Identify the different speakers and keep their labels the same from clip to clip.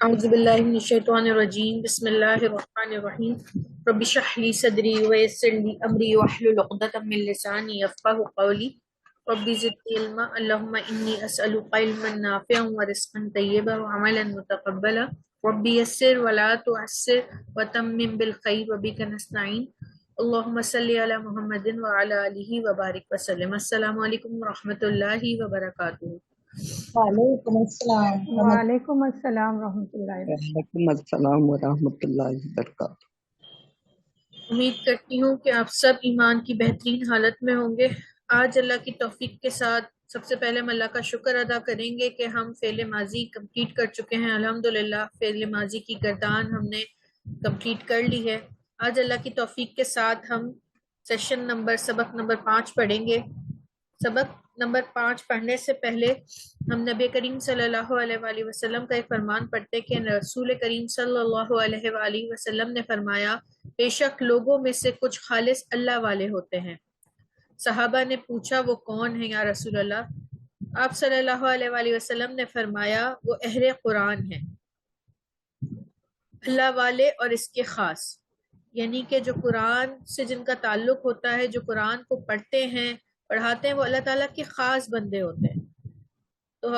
Speaker 1: اعوذ باللہ من الشیطان الرجیم بسم اللہ الرحمن الرحیم رب اشرح لی صدری ویسر لی امری واحلل عقدۃ من لسانی یفقهوا قولی رب زدنی علما اللهم انی اسألک علما نافعا ورزقا طیبا وعملا متقبلا رب یسر ولا تعسر وتمم بالخیر وبک نستعین اللهم صل علی محمد وعلی آلہ وبارک وسلم۔ السلام علیکم ورحمۃ اللہ وبرکاتہ۔
Speaker 2: وعلیکم السلام
Speaker 3: وعلیکم السلام ورحمۃ اللہ وبرکاتہ۔
Speaker 2: وعلیکم السلام ورحمۃ اللہ وبرکاتہ۔
Speaker 1: امید کرتی ہوں کہ آپ سب ایمان کی بہترین حالت میں ہوں گے۔ آج اللہ کی توفیق کے ساتھ سب سے پہلے ہم اللہ کا شکر ادا کریں گے کہ ہم فعل ماضی کمپلیٹ کر چکے ہیں۔ الحمدللہ فعل ماضی کی گردان ہم نے کمپلیٹ کر لی ہے۔ آج اللہ کی توفیق کے ساتھ ہم سبق نمبر 5 پڑھیں گے۔ سبق نمبر 5 پڑھنے سے پہلے ہم نبی کریم صلی اللہ علیہ وآلہ وسلم کا ایک فرمان پڑھتے کہ رسول کریم صلی اللہ علیہ وآلہ وسلم نے فرمایا، بے شک لوگوں میں سے کچھ خالص اللہ والے ہوتے ہیں۔ صحابہ نے پوچھا وہ کون ہیں یا رسول اللہ؟ آپ صلی اللہ علیہ وآلہ وسلم نے فرمایا وہ اہل قرآن ہیں، اللہ والے اور اس کے خاص، یعنی کہ جو قرآن سے جن کا تعلق ہوتا ہے، جو قرآن کو پڑھتے ہیں پڑھاتے ہیں، وہ اللہ تعالیٰ کے خاص بندے ہوتے ہیں۔ تو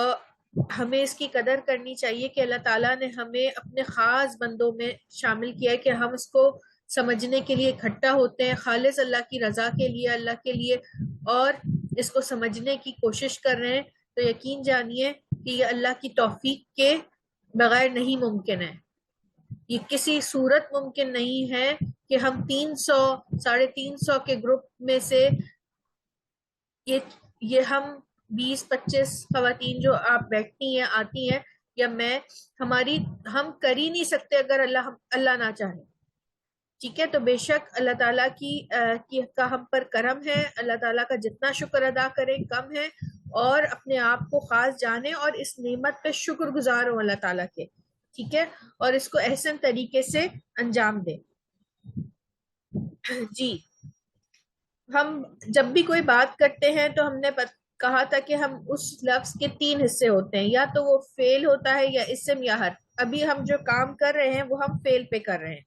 Speaker 1: ہمیں اس کی قدر کرنی چاہیے کہ اللہ تعالیٰ نے ہمیں اپنے خاص بندوں میں شامل کیا ہے، کہ ہم اس کو سمجھنے کے لیے اکٹھا ہوتے ہیں خالص اللہ کی رضا کے لیے، اللہ کے لیے، اور اس کو سمجھنے کی کوشش کر رہے ہیں۔ تو یقین جانیے کہ یہ اللہ کی توفیق کے بغیر نہیں ممکن ہے۔ یہ کسی صورت ممکن نہیں ہے کہ ہم 300 350 کے گروپ میں سے یہ ہم 20-25 خواتین جو آپ بیٹھتی ہیں، آتی ہیں، یا میں، ہم کر ہی نہیں سکتے اگر اللہ نہ چاہے۔ ٹھیک ہے، تو بے شک اللہ تعالیٰ کا ہم پر کرم ہے، اللہ تعالیٰ کا جتنا شکر ادا کریں کم ہے، اور اپنے آپ کو خاص جانیں اور اس نعمت پہ شکر گزار ہوں اللہ تعالیٰ کے، ٹھیک ہے، اور اس کو احسن طریقے سے انجام دیں۔ جی، ہم جب بھی کوئی بات کرتے ہیں تو ہم نے کہا تھا کہ ہم اس لفظ کے 3 حصے ہوتے ہیں، یا تو وہ فعل ہوتا ہے یا اسم یا حرف۔ ابھی ہم جو کام کر رہے ہیں وہ ہم فعل پہ کر رہے ہیں۔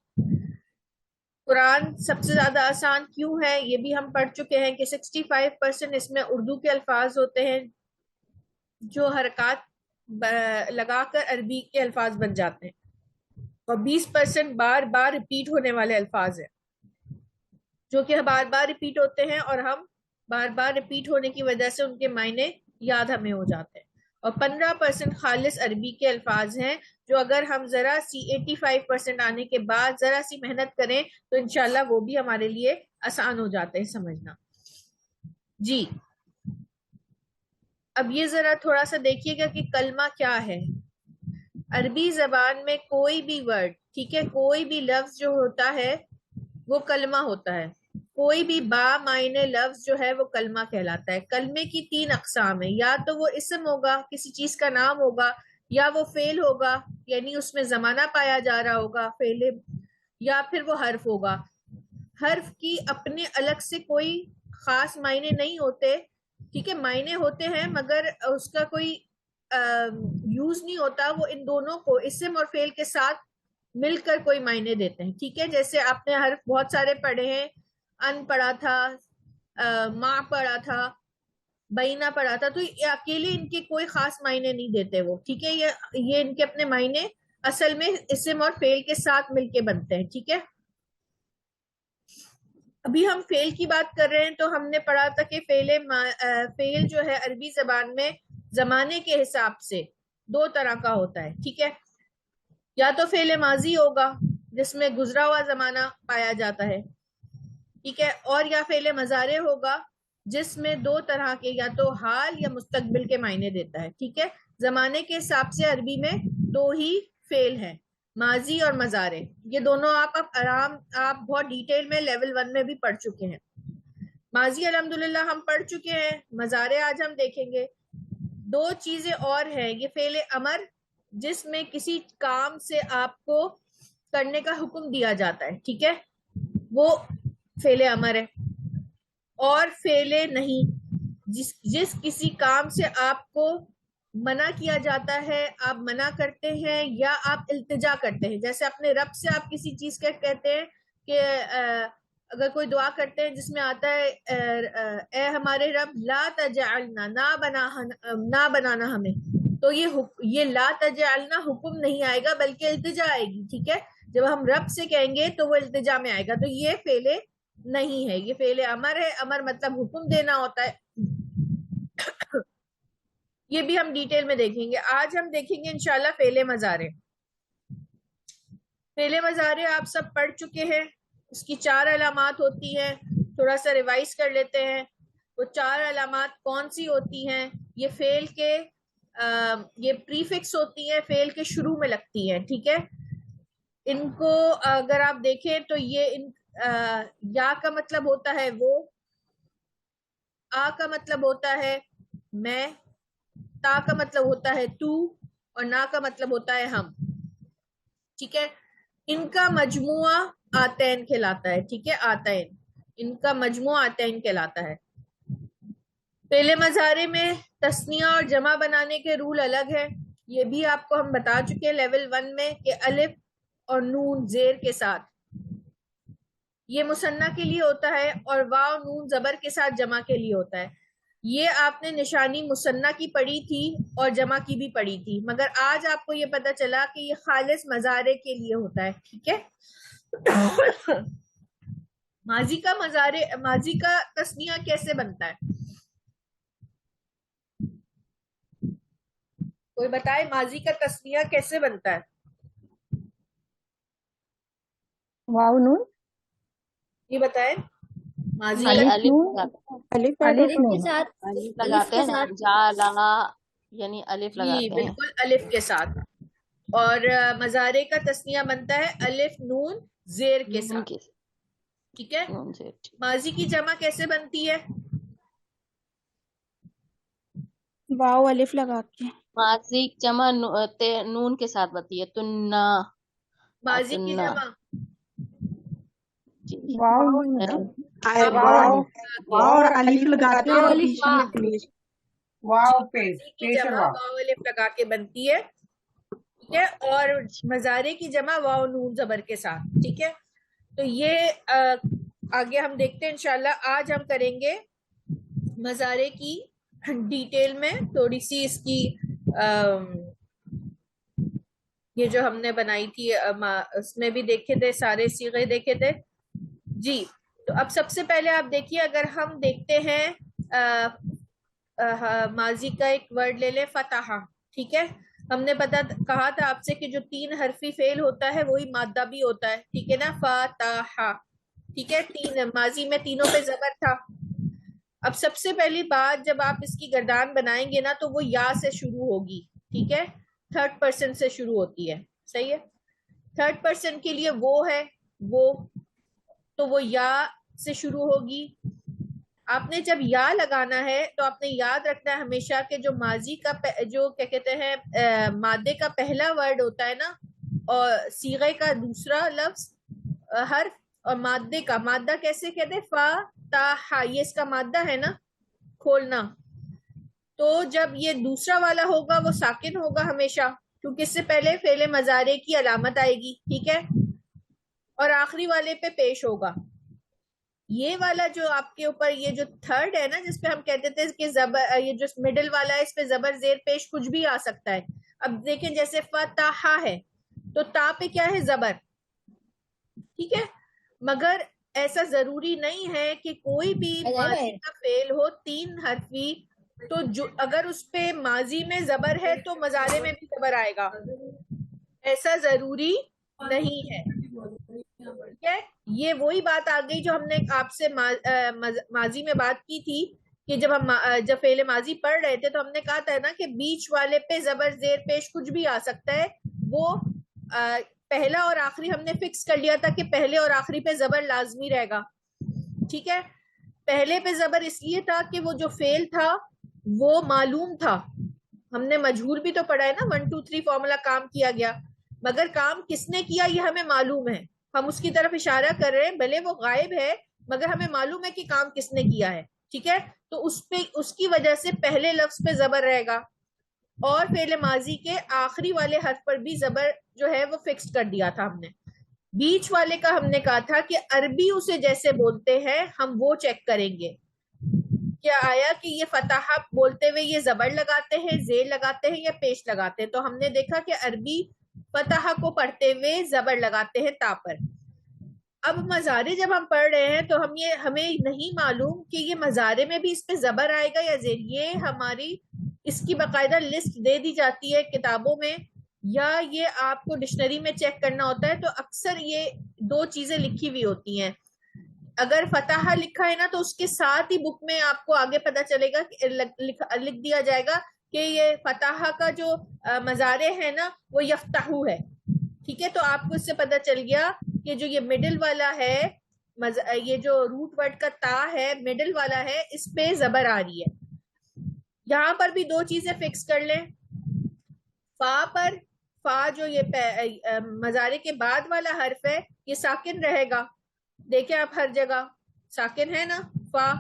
Speaker 1: قرآن سب سے زیادہ آسان کیوں ہے یہ بھی ہم پڑھ چکے ہیں کہ 65% اس میں اردو کے الفاظ ہوتے ہیں جو حرکات لگا کر عربی کے الفاظ بن جاتے ہیں، اور 20% بار بار ریپیٹ ہونے والے الفاظ ہیں جو کہ بار بار ریپیٹ ہوتے ہیں، اور ہم بار بار ریپیٹ ہونے کی وجہ سے ان کے معنی یاد ہمیں ہو جاتے ہیں، اور 15% خالص عربی کے الفاظ ہیں جو اگر ہم ذرا سی 85% آنے کے بعد ذرا سی محنت کریں تو انشاءاللہ وہ بھی ہمارے لیے آسان ہو جاتے ہیں سمجھنا۔ جی، اب یہ ذرا تھوڑا سا دیکھیے گا کہ کلمہ کیا ہے۔ عربی زبان میں کوئی بھی ورڈ، ٹھیک ہے، کوئی بھی لفظ جو ہوتا ہے وہ کلمہ ہوتا ہے۔ کوئی بھی با معنی لفظ جو ہے وہ کلمہ کہلاتا ہے۔ کلمے کی 3 اقسام ہیں، یا تو وہ اسم ہوگا، کسی چیز کا نام ہوگا، یا وہ فعل ہوگا، یعنی اس میں زمانہ پایا جا رہا ہوگا فعل، یا پھر وہ حرف ہوگا۔ حرف کی اپنے الگ سے کوئی خاص معنی نہیں ہوتے، ٹھیک ہے، معنی ہوتے ہیں مگر اس کا کوئی یوز نہیں ہوتا، وہ ان دونوں کو اسم اور فعل کے ساتھ مل کر کوئی معنی دیتے ہیں، ٹھیک ہے۔ جیسے آپ نے حرف بہت سارے پڑھے ہیں، ان پڑھا تھا، ماں پڑھا تھا، بینہ پڑھا تھا، تو اکیلے ان کے کوئی خاص معنی نہیں دیتے وہ، ٹھیک ہے، یہ ان کے اپنے معنی اصل میں اسم اور فعل کے ساتھ مل کے بنتے ہیں، ٹھیک ہے۔ ابھی ہم فعل کی بات کر رہے ہیں تو ہم نے پڑھا تھا کہ فعل جو ہے عربی زبان میں زمانے کے حساب سے 2 طرح کا ہوتا ہے، ٹھیک ہے۔ یا تو فعل ماضی ہوگا جس میں گزرا ہوا زمانہ پایا جاتا ہے، ٹھیک ہے، اور یا فعل مضارع ہوگا جس میں 2 طرح کے، یا تو حال یا مستقبل کے معنی دیتا ہے، ٹھیک ہے۔ زمانے کے حساب سے عربی میں 2 ہی فعل ہیں، ماضی اور مضارع۔ یہ دونوں آپ بہت ڈیٹیل میں لیول 1 میں بھی پڑھ چکے ہیں۔ ماضی الحمدللہ ہم پڑھ چکے ہیں، مضارع آج ہم دیکھیں گے۔ 2 چیزیں اور ہیں، یہ فعل امر جس میں کسی کام سے آپ کو کرنے کا حکم دیا جاتا ہے، ٹھیک ہے، وہ فعل امر ہے، اور فعل نہیں جس کسی کام سے آپ کو منع کیا جاتا ہے، آپ منع کرتے ہیں یا آپ التجا کرتے ہیں. جیسے اپنے رب سے آپ کسی چیز کا کہتے ہیں کہ اگر کوئی دعا کرتے ہیں جس میں آتا ہے اے ہمارے رب لا تجعلنا، نہ بنانا ہمیں، تو یہ لا تجعلنا حکم نہیں آئے گا بلکہ التجا آئے گی. ٹھیک ہے، جب ہم رب سے کہیں گے تو وہ التجا میں آئے گا. تو یہ فعل نہیں ہے، یہ فعل امر ہے. امر مطلب حکم دینا ہوتا ہے. یہ بھی ہم ڈیٹیل میں دیکھیں گے. آج ہم دیکھیں گے انشاءاللہ فعل مضارع. فعل مضارع آپ سب پڑھ چکے ہیں. اس کی 4 علامات ہوتی ہیں. تھوڑا سا ریوائز کر لیتے ہیں. وہ 4 علامات کون سی ہوتی ہیں؟ یہ فعل کے یہ پریفکس ہوتی ہیں، فعل کے شروع میں لگتی ہیں. ٹھیک ہے، ان کو اگر آپ دیکھیں تو یہ یا کا مطلب ہوتا ہے وہ، آ کا مطلب ہوتا ہے میں، تا کا مطلب ہوتا ہے تو، اور نا کا مطلب ہوتا ہے ہم. ٹھیک ہے، ان کا مجموعہ آتین کہلاتا ہے. ٹھیک ہے، آتین، ان کا مجموعہ آتین کہلاتا ہے. فعل مضارع میں تثنیہ اور جمع بنانے کے رول الگ ہے. یہ بھی آپ کو ہم بتا چکے ہیں لیول 1 میں کہ الف اور نون زیر کے ساتھ یہ مثنیٰ کے لیے ہوتا ہے، اور واو نون زبر کے ساتھ جمع کے لیے ہوتا ہے. یہ آپ نے نشانی مثنیٰ کی پڑھی تھی اور جمع کی بھی پڑھی تھی، مگر آج آپ کو یہ پتا چلا کہ یہ خالص مضارع کے لیے ہوتا ہے. ٹھیک ہے، ماضی کا تثنیہ کیسے بنتا ہے؟ کوئی بتائے ماضی کا تثنیہ کیسے بنتا ہے؟
Speaker 3: واو نون،
Speaker 1: یہ بتائے ماضی
Speaker 3: الف
Speaker 4: کے
Speaker 3: نون.
Speaker 4: ساتھ
Speaker 5: لگاتے ہیں جالا، یعنی الف
Speaker 1: جی
Speaker 5: لگاتے ہیں.
Speaker 1: بالکل الف کے ساتھ. اور مضارع کا تثنیہ بنتا ہے الف نون زیر کے ساتھ. ٹھیک ہے، ماضی کی جمع کیسے بنتی ہے؟
Speaker 4: واو الف لگا کے.
Speaker 5: ماضی جمع نون کے ساتھ بنتی ہے، تننا.
Speaker 1: ماضی کی جمع
Speaker 3: واو نون
Speaker 2: اور الف لگاتے ہیں
Speaker 4: الف
Speaker 2: واو پہ
Speaker 1: ماضی کی جمع واو الف لگا کے بنتی ہے. ٹھیک ہے، اور مضارع کی جمع واو نون زبر کے ساتھ. ٹھیک ہے، تو یہ آگے ہم دیکھتے ہیں انشاءاللہ. آج ہم کریں گے مضارع کی ڈیٹیل میں تھوڑی سی اس کی یہ جو ہم نے بنائی تھی اس میں بھی دیکھے تھے، سارے صیغے دیکھے تھے. جی، تو اب سب سے پہلے آپ دیکھیے، اگر ہم دیکھتے ہیں ماضی کا ایک ورڈ لے لیں فتح. ٹھیک ہے، ہم نے کہا تھا آپ سے کہ جو 3 حرفی فعل ہوتا ہے وہی مادہ بھی ہوتا ہے. ٹھیک ہے نا، فتح. ٹھیک ہے، 3 ماضی میں تینوں پہ زبر تھا. اب سب سے پہلی بات، جب آپ اس کی گردان بنائیں گے نا تو وہ یا سے شروع ہوگی. ٹھیک ہے، 3rd پرسن سے شروع ہوتی ہے. صحیح ہے، 3rd پرسن کے لیے وہ ہے وہ، تو وہ یا سے شروع ہوگی. آپ نے جب یا لگانا ہے تو آپ نے یاد رکھنا ہے ہمیشہ کہ جو ماضی کا جو کیا کہتے ہیں مادے کا پہلا ورڈ ہوتا ہے نا، اور صیغے کا دوسرا لفظ حرف، اور مادہ کیسے کہتے ہیں؟ فتح، یہ اس کا مادہ ہے نا، کھولنا. تو جب یہ دوسرا والا ہوگا وہ ساکن ہوگا ہمیشہ، کیونکہ اس سے پہلے فعل مضارع کی علامت آئے گی. ٹھیک ہے، اور آخری والے پہ پیش ہوگا. یہ والا جو آپ کے اوپر یہ جو 3rd ہے نا، جس پہ ہم کہتے تھے کہ زبر، یہ جو مڈل والا ہے اس پہ زبر زیر پیش کچھ بھی آ سکتا ہے. اب دیکھیں جیسے فتح ہے تو تا پہ کیا ہے؟ زبر. ٹھیک ہے، مگر ایسا ضروری نہیں ہے کہ کوئی بھی ماضی کا فعل ہو 3 حرفی تو اگر اس پہ ماضی میں زبر ہے تو مضارع میں بھی زبر آئے گا. ایسا ضروری نہیں ہے. ٹھیک ہے، یہ وہی بات آ گئی جو ہم نے آپ سے ماضی میں بات کی تھی کہ جب فعل ماضی پڑھ رہے تھے تو ہم نے کہا تھا نا کہ بیچ والے پہ زبر زیر پیش کچھ بھی آ سکتا ہے. وہ پہلا اور آخری ہم نے فکس کر لیا تھا کہ پہلے اور آخری پہ زبر لازمی رہے گا. ٹھیک ہے، پہلے پہ زبر اس لیے تھا کہ وہ جو فعل تھا وہ معلوم تھا. ہم نے مجہول بھی تو پڑھا ہے نا، 1 2 3 فارمولا کام کیا گیا، مگر کام کس نے کیا یہ ہمیں معلوم ہے. ہم اس کی طرف اشارہ کر رہے ہیں، بھلے وہ غائب ہے مگر ہمیں معلوم ہے کہ کام کس نے کیا ہے. ٹھیک ہے، تو اس کی وجہ سے پہلے لفظ پہ زبر رہے گا. اور فعل ماضی کے آخری والے حرف پر بھی زبر جو ہے وہ فکس کر دیا تھا ہم نے. بیچ والے کا ہم نے کہا تھا کہ عربی اسے جیسے بولتے ہیں ہم وہ چیک کریں گے. کیا آیا کہ یہ فتح بولتے ہوئے یہ زبر لگاتے ہیں, زیر لگاتے ہیں یا پیش لگاتے ہیں؟ تو ہم نے دیکھا کہ عربی فتح کو پڑھتے ہوئے زبر لگاتے ہیں تا پر. اب مزارے جب ہم پڑھ رہے ہیں تو ہمیں نہیں معلوم کہ یہ مزارے میں بھی اس پہ زبر آئے گا یا زیر. یہ ہماری اس کی باقاعدہ لسٹ دے دی جاتی ہے کتابوں میں, یا یہ آپ کو ڈکشنری میں چیک کرنا ہوتا ہے. تو اکثر یہ دو چیزیں لکھی ہوئی ہوتی ہیں. اگر فتح لکھا ہے نا تو اس کے ساتھ ہی بک میں آپ کو آگے پتا چلے گا کہ لکھ دیا جائے گا کہ یہ فتح کا جو مزارے ہے نا وہ یفتحو ہے. ٹھیک ہے, تو آپ کو اس سے پتا چل گیا کہ جو یہ مڈل والا ہے, یہ جو روٹ ورڈ کا تا ہے مڈل والا ہے, اس پہ زبر آ رہی ہے. یہاں پر بھی دو چیزیں فکس کر لیں. فا پر, فا جو یہ مزارے کے بعد والا حرف ہے یہ ساکن رہے گا. دیکھیں آپ ہر جگہ ساکن ہے نا فا.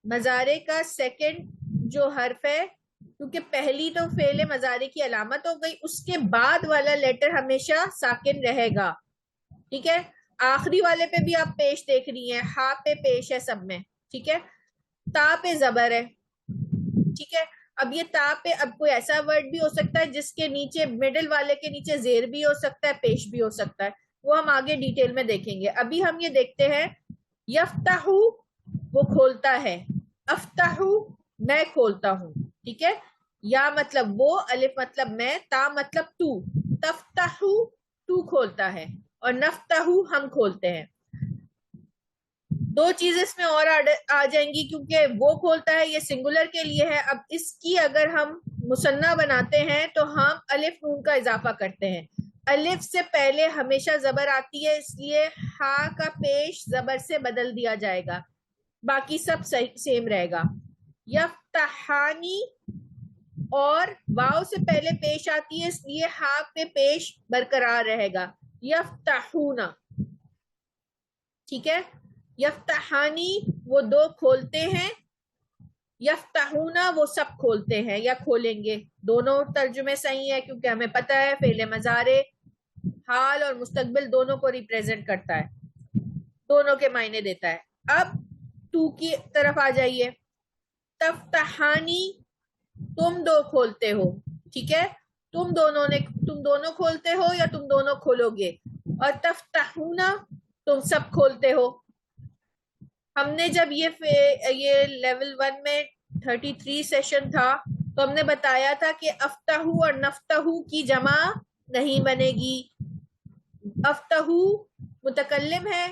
Speaker 1: مزارے کا سیکنڈ جو حرف ہے, کیونکہ پہلی تو فعل مزارے کی علامت ہو گئی, اس کے بعد والا لیٹر ہمیشہ ساکن رہے گا. ٹھیک ہے, آخری والے پہ بھی آپ پیش دیکھ رہی ہیں, ہا پہ پیش ہے سب میں. ٹھیک ہے, تا پہ زبر ہے. ٹھیک ہے, اب یہ تا پہ اب کوئی ایسا ورڈ بھی ہو سکتا ہے جس کے نیچے مڈل والے کے نیچے زیر بھی ہو سکتا ہے, پیش بھی ہو سکتا ہے. وہ ہم آگے ڈیٹیل میں دیکھیں گے. ابھی ہم یہ دیکھتے ہیں یفتحو وہ کھولتا ہے, افتحو میں کھولتا ہوں. ٹھیک ہے, یا مطلب وہ, الف مطلب میں, تا مطلب تو. تفتحو تو کھولتا ہے, اور نفتحو ہم کھولتے ہیں. دو چیزیں اس میں اور آ جائیں گی کیونکہ وہ کھولتا ہے یہ سنگولر کے لیے ہے. اب اس کی اگر ہم مثنیٰ بناتے ہیں تو ہم الف نون کا اضافہ کرتے ہیں. الف سے پہلے ہمیشہ زبر آتی ہے, اس لیے ہا کا پیش زبر سے بدل دیا جائے گا, باقی سب سیم رہے گا. یفتحانی, اور واو سے پہلے پیش آتی ہے اس لیے ہا پہ پیش برقرار رہے گا. یفتحونا. ٹھیک ہے, یفتحانی وہ دو کھولتے ہیں, یفتحونا وہ سب کھولتے ہیں یا کھولیں گے. دونوں ترجمے صحیح ہے کیونکہ ہمیں پتہ ہے فعل مضارع حال اور مستقبل دونوں کو ریپریزنٹ کرتا ہے, دونوں کے معنی دیتا ہے. اب تو کی طرف آ جائیے. تفتحانی تم دو کھولتے ہو. ٹھیک ہے, تم دونوں کھولتے ہو یا تم دونوں کھولو گے. اور تفتحونا تم سب کھولتے ہو. ہم نے جب یہ لیول 1 میں 33 سیشن تھا تو ہم نے بتایا تھا کہ افتحو اور نفتحو کی جمع نہیں بنے گی. افتحو متکلم ہے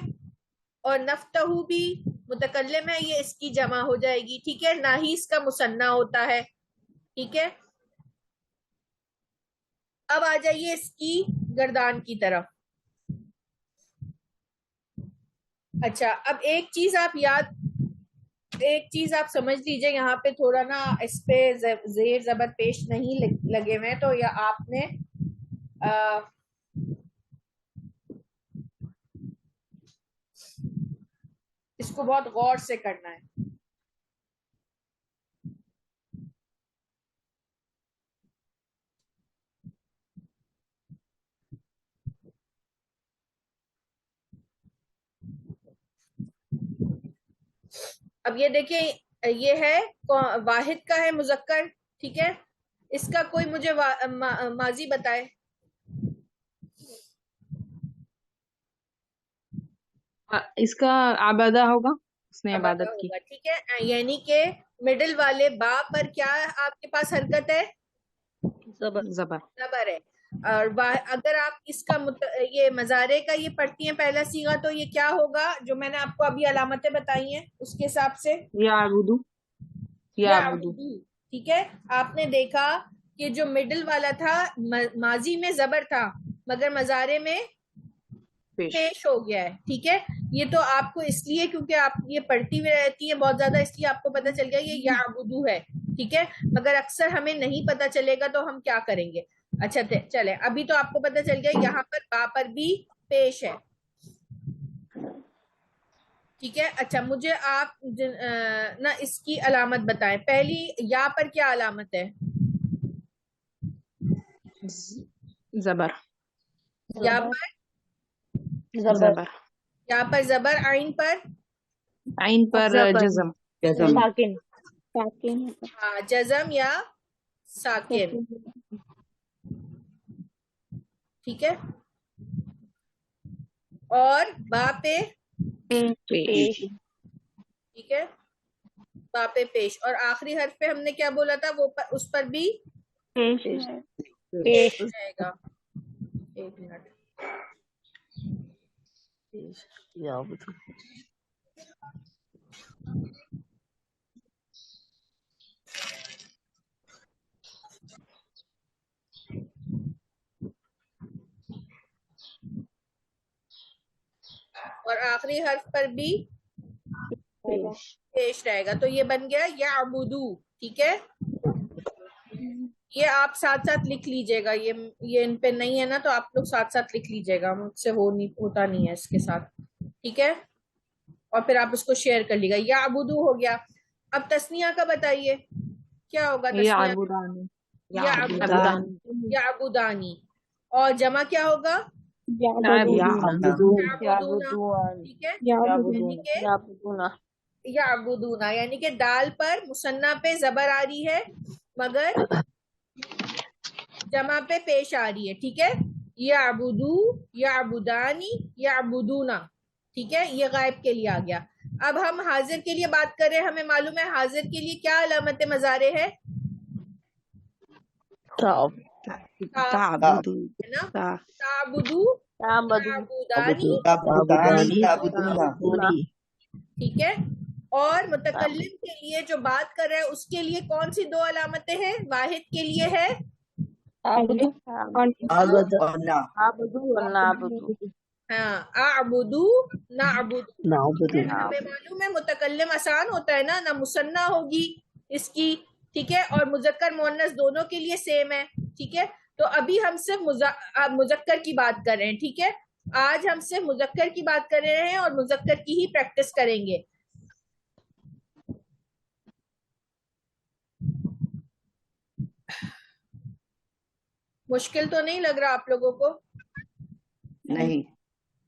Speaker 1: اور نفتحو بھی متکلم ہے, یہ اس کی جمع ہو جائے گی. ٹھیک ہے, نہ ہی اس کا مثنیٰ ہوتا ہے. ٹھیک ہے, اب آ جائیے اس کی گردان کی طرف. اچھا, اب ایک چیز آپ سمجھ لیجئے, یہاں پہ تھوڑا نا اس پہ زیر زبر پیش نہیں لگے ہوئے, تو یا آپ نے اس کو بہت غور سے کرنا ہے. اب یہ دیکھیں, یہ ہے واحد کا ہے مذکر. ٹھیک ہے, اس کا کوئی مجھے ماضی بتائے.
Speaker 6: اس کا عبادہ ہوگا, اس نے عبادت کی.
Speaker 1: ٹھیک ہے, یعنی کہ مڈل والے با پر کیا آپ کے پاس حرکت ہے؟ زبر ہے. اور اگر آپ اس کا یہ مضارع کا یہ پڑھتی ہیں پہلا صیغہ تو یہ کیا ہوگا جو میں نے آپ کو ابھی علامتیں بتائی ہیں اس کے حساب سے
Speaker 6: یعبدو.
Speaker 1: ٹھیک ہے, آپ نے دیکھا کہ جو مڈل والا تھا ماضی میں زبر تھا مگر مضارع میں پیش ہو گیا ہے. ٹھیک ہے, یہ تو آپ کو اس لیے کیونکہ آپ یہ پڑھتی ہوئی رہتی ہیں بہت زیادہ, اس لیے آپ کو پتہ چل گیا یہ یعبدو ہے. ٹھیک ہے, مگر اکثر ہمیں نہیں پتہ چلے گا تو ہم کیا کریں گے. اچھا چلے, ابھی تو آپ کو پتہ چل گیا یہاں پر با پر بھی پیش ہے. ٹھیک ہے, اچھا مجھے آپ نہ اس کی علامت بتائیں. پہلی یا پر کیا علامت ہے؟
Speaker 6: زبر
Speaker 1: یا پر
Speaker 6: زبر
Speaker 1: یا پر زبر، عین پر
Speaker 6: عین پر جزم
Speaker 3: ساکن
Speaker 1: ہاں جزم یا ساکن. ٹھیک ہے. اور با پہ
Speaker 6: پیش
Speaker 1: ٹھیک ہے، با پہ پیش. اور آخری حرف پہ ہم نے کیا بولا تھا، وہ اس پر بھی پیش رہے گا. ایک منٹ. اور آخری حرف پر بھی پیش رہے گا. تو یہ بن گیا یعبدو. ٹھیک ہے، یہ آپ ساتھ ساتھ لکھ لیجئے گا. یہ ان پہ نہیں ہے نا، تو آپ لوگ ساتھ ساتھ لکھ لیجئے گا، مجھ سے ہوتا نہیں ہے اس کے ساتھ. ٹھیک ہے، اور پھر آپ اس کو شیئر کر لیجئے گا. یعبدو ہو گیا. اب تسنیہ کا بتائیے کیا ہوگا. تسنیہ یعبدانی. اور جمع کیا ہوگا، ٹھیک ہے، یعبدونا. یعنی کہ دال پر مثنیٰ پہ زبر آ رہی ہے مگر جمع پہ پیش آ رہی ہے. ٹھیک ہے، یعبدو، یعبدانی، یعبدونا. ٹھیک ہے، یہ غائب کے لیے آ گیا. اب ہم حاضر کے لیے بات کر رہے ہیں. ہمیں معلوم ہے حاضر کے لیے کیا علامت مضارع ہے، تعبدو، تعبدانی. ٹھیک ہے. اور متکلم کے لیے جو بات کر رہے ہیں اس کے لیے کون سی دو علامتیں ہیں. واحد کے لیے ہے ہاں اعبدو نعبدو. ہمیں معلوم ہے متکلم آسان ہوتا ہے نا مثنیٰ ہوگی اس کی. ٹھیک ہے، اور مذکر مؤنث دونوں کے لیے سیم ہے. ٹھیک ہے، تو ابھی ہم صرف مذکر کی بات کر رہے ہیں. ٹھیک ہے، آج ہم صرف مذکر کی بات کر رہے ہیں اور مذکر کی ہی پریکٹس کریں گے. مشکل تو نہیں لگ رہا آپ لوگوں کو؟
Speaker 2: نہیں.